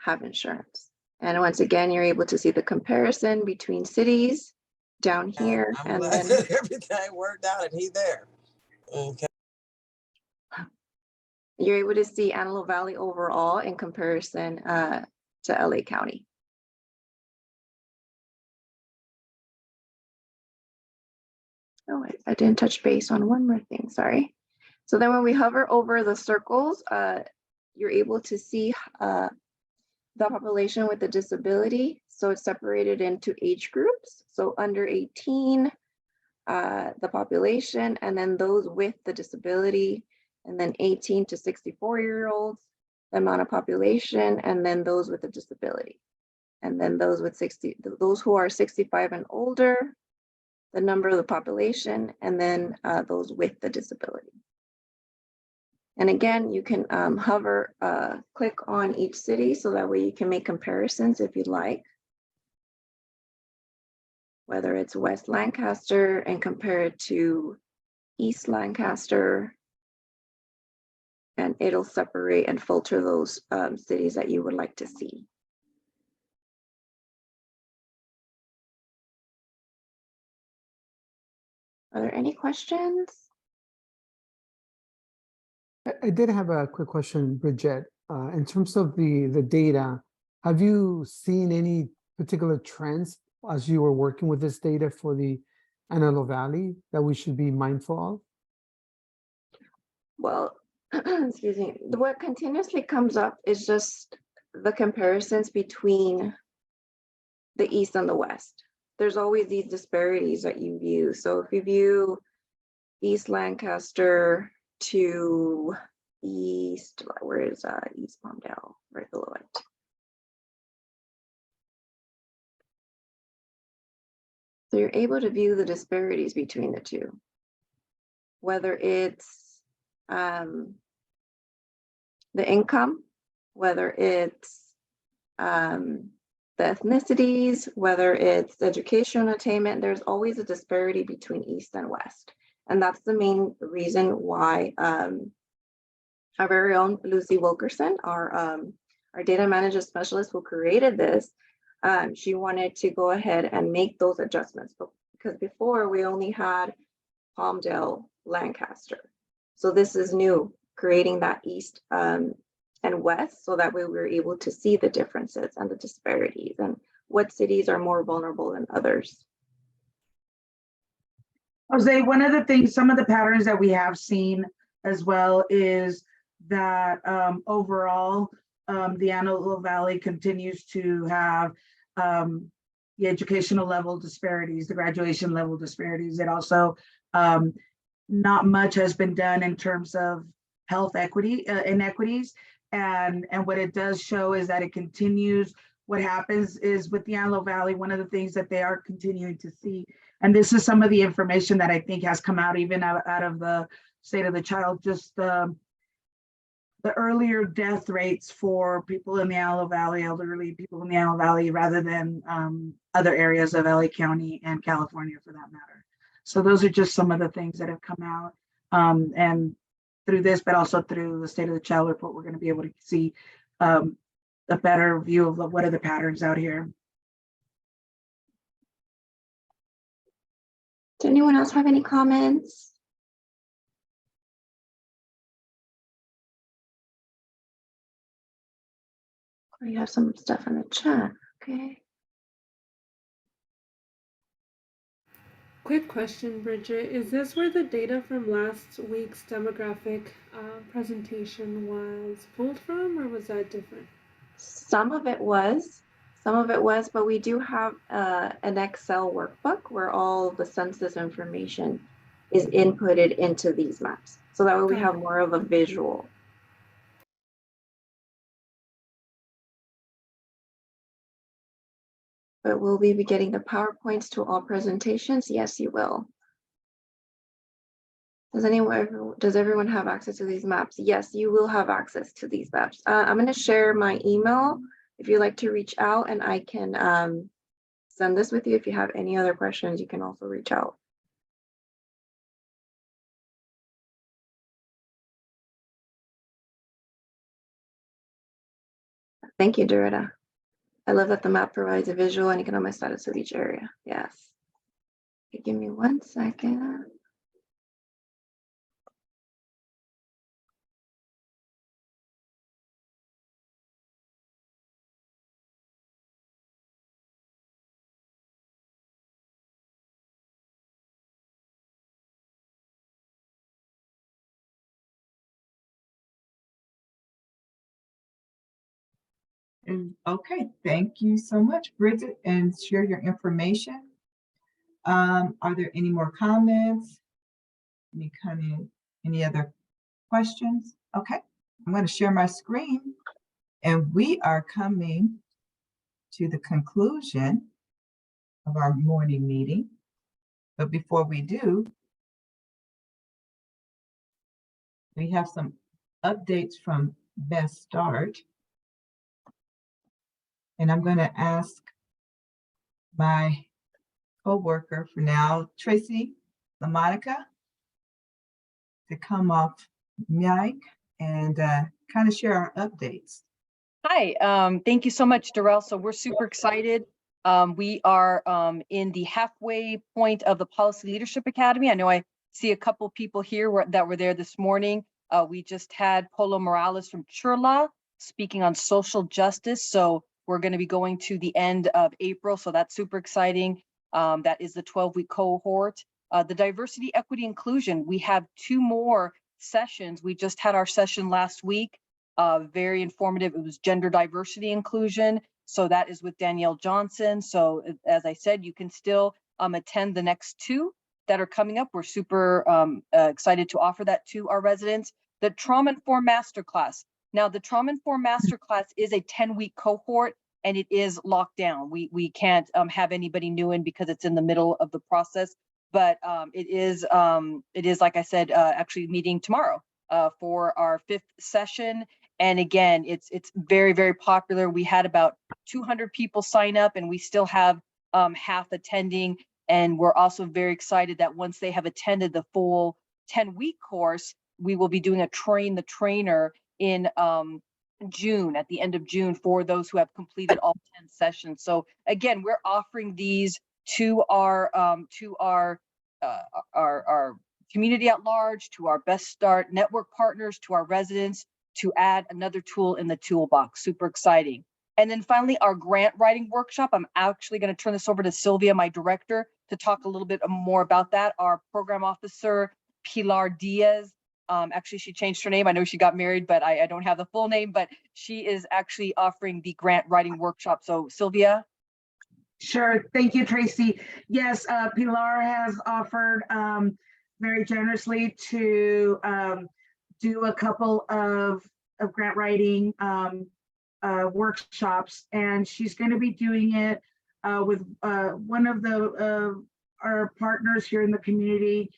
have insurance. And once again, you're able to see the comparison between cities down here. I'm and glad then that everything worked out and he there. Okay. you're able to see Antelope Valley overall in comparison to LA County. Oh, I didn't touch base on one more thing, sorry. So then when we hover over the circles, you're able to see the population with a disability. So it's separated into age groups. So under 18, the population, and then those with the disability, and then 18 to 64-year-olds, the amount of population, and then those with a disability. And then those who are 65 and older, the number of the population, and then those with the disability. And again, you can click on each city, so that way you can make comparisons if you'd like. Whether it's West Lancaster and compare it to East Lancaster, and it'll separate and filter those cities that you would like to see. Are there any questions? I did have a quick question, Bridget. In terms of the data, have you seen any particular trends as you were working with this data for the Antelope Valley that we should be mindful of? Well, excuse me, what continuously comes up is just the comparisons between the East and the West. There's always these disparities that you view. So if you view East Lancaster to East, where is East Palmdale? Right below it. So you're able to view the disparities between the two, whether it's the income, whether it's the ethnicities, whether it's educational attainment. There's always a disparity between East and West. And that's the main reason why our very own Lucy Wilkerson, our data management specialist who created this, she wanted to go ahead and make those adjustments, because before we only had Palmdale, Lancaster. So this is new, creating that East and West, so that way we were able to see the differences and the disparities and what cities are more vulnerable than others. Jose, one of the things, some of the patterns that we have seen as well is that overall, the Antelope Valley continues to have the educational level disparities, the graduation level disparities. It also, not much has been done in terms of health equity, inequities. And what it does show is that it continues. What happens is with the Antelope Valley, one of the things that they are continuing to see, and this is some of the information that I think has come out even out of the State of the Child, just the earlier death rates for people in the Antelope Valley, elderly people in the Antelope Valley, rather than other areas of LA County and California for that matter. So those are just some of the things that have come out. And through this, but also through the State of the Child report, we're going to be able to see a better view of what are the patterns out here. Does anyone else have any comments? We have some stuff in the chat. Okay. Quick question, Bridget. Is this where the data from last week's demographic presentation was pulled from, or was that different? Some of it was, but we do have an Excel workbook where all the census information is inputted into these maps. So that way we have more of a visual. But will we be getting the PowerPoints to all presentations? Yes, you will. Does everyone have access to these maps? Yes, you will have access to these maps. I'm going to share my email if you'd like to reach out, and I can send this with you. If you have any other questions, you can also reach out. Thank you, Dorita. I love that the map provides a visual and economic status of each area. Yes. Okay, give me 1 second. Okay, thank you so much, Bridget, and share your information. Are there any more comments? Any other questions? Okay, I'm going to share my screen, and we are coming to the conclusion of our morning meeting. But before we do, we have some updates from Best Start. And I'm going to ask my co-worker for now, Tracy LaMonica, to come off mic and kind of share our updates. Hi, thank you so much, Darrell. So we're super excited. We are in the halfway point of the Policy Leadership Academy. I know I see a couple people here that were there this morning. We just had Polo Morales from Churla speaking on social justice. So we're going to be going to the end of April. So that's super exciting. That is the 12-week cohort. The diversity, equity, inclusion. We have 2 more sessions. We just had our session last week. Very informative. It was gender diversity inclusion. So that is with Danielle Johnson. So as I said, you can still attend the next 2 that are coming up. We're super excited to offer that to our residents. The Trauma Informed Masterclass. Now, the Trauma Informed Masterclass is a 10-week cohort, and it is locked down. We can't have anybody new in because it's in the middle of the process. But it is, like I said, actually meeting tomorrow for our 5th session. And again, it's very, very popular. We had about 200 people sign up, and we still have half attending. And we're also very excited that once they have attended the full 10-week course, we will be doing a train the trainer in June, at the end of June, for those who have completed all 10 sessions. So again, we're offering these to our community at large, to our Best Start network partners, to our residents, to add another tool in the toolbox. Super exciting. And then finally, our grant writing workshop. I'm actually going to turn this over to Sylvia, my director, to talk a little bit more about that. Our program officer, Pilar Diaz, actually, she changed her name. I know she got married, but I don't have the full name, but she is actually offering the grant writing workshop. So Sylvia. Sure. Thank you, Tracy. Yes, Pilar has offered very generously to do a couple of grant writing workshops, and she's going to be doing it with one of our partners here in the community.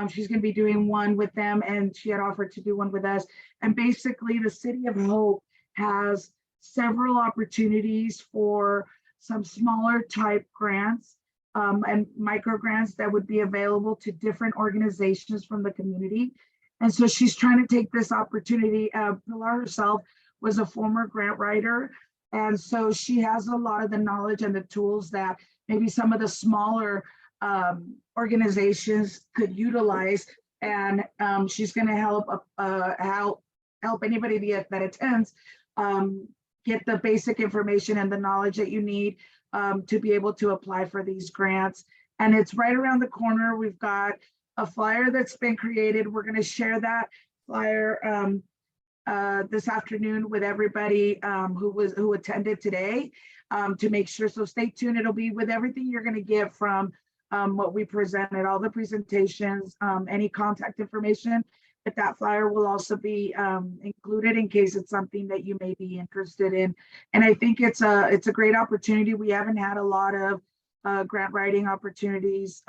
She's going to be doing one with them, and she had offered to do one with us. And basically, the City of Hope has several opportunities for some smaller type grants and micro grants that would be available to different organizations from the community. And so she's trying to take this opportunity. Pilar herself was a former grant writer. And so she has a lot of the knowledge and the tools that maybe some of the smaller organizations could utilize. And she's going to help anybody that attends get the basic information and the knowledge that you need to be able to apply for these grants. And it's right around the corner. We've got a flyer that's been created. We're going to share that flyer this afternoon with everybody who attended today to make sure. So stay tuned. It'll be with everything you're going to get from what we presented, all the presentations, any contact information. But that flyer will also be included in case it's something that you may be interested in. And I think it's a great opportunity. We haven't had a lot of grant writing opportunities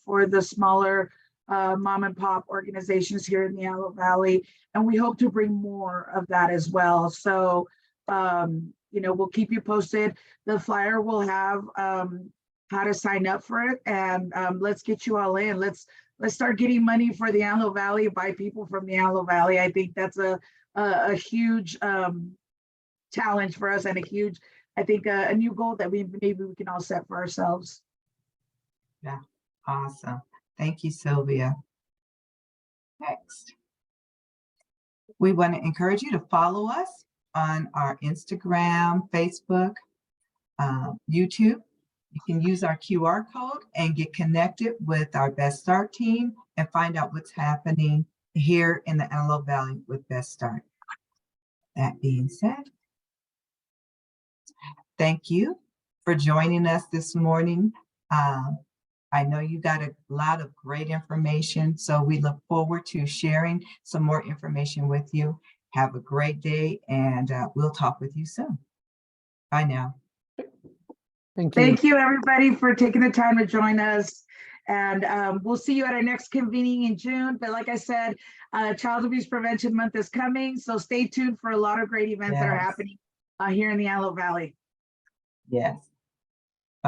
for the smaller mom and pop organizations here in the Antelope Valley. And we hope to bring more of that as well. So, we'll keep you posted. The flyer will have how to sign up for it, and let's get you all in. Let's start getting money for the Antelope Valley by people from the Antelope Valley. I think that's a huge challenge for us, and a new goal that maybe we can all set for ourselves. Yeah, awesome. Thank you, Sylvia. Next, we want to encourage you to follow us on our Instagram, Facebook, YouTube. You can use our QR code and get connected with our Best Start team and find out what's happening here in the Antelope Valley with Best Start. That being said, thank you for joining us this morning. I know you got a lot of great information, so we look forward to sharing some more information with you. Have a great day, and we'll talk with you soon. Bye now. Thank you, everybody, for taking the time to join us. And we'll see you at our next convening in June. But like I said, Child Abuse Prevention Month is coming, so stay tuned for a lot of great events that are happening here in the Antelope Valley. Yes.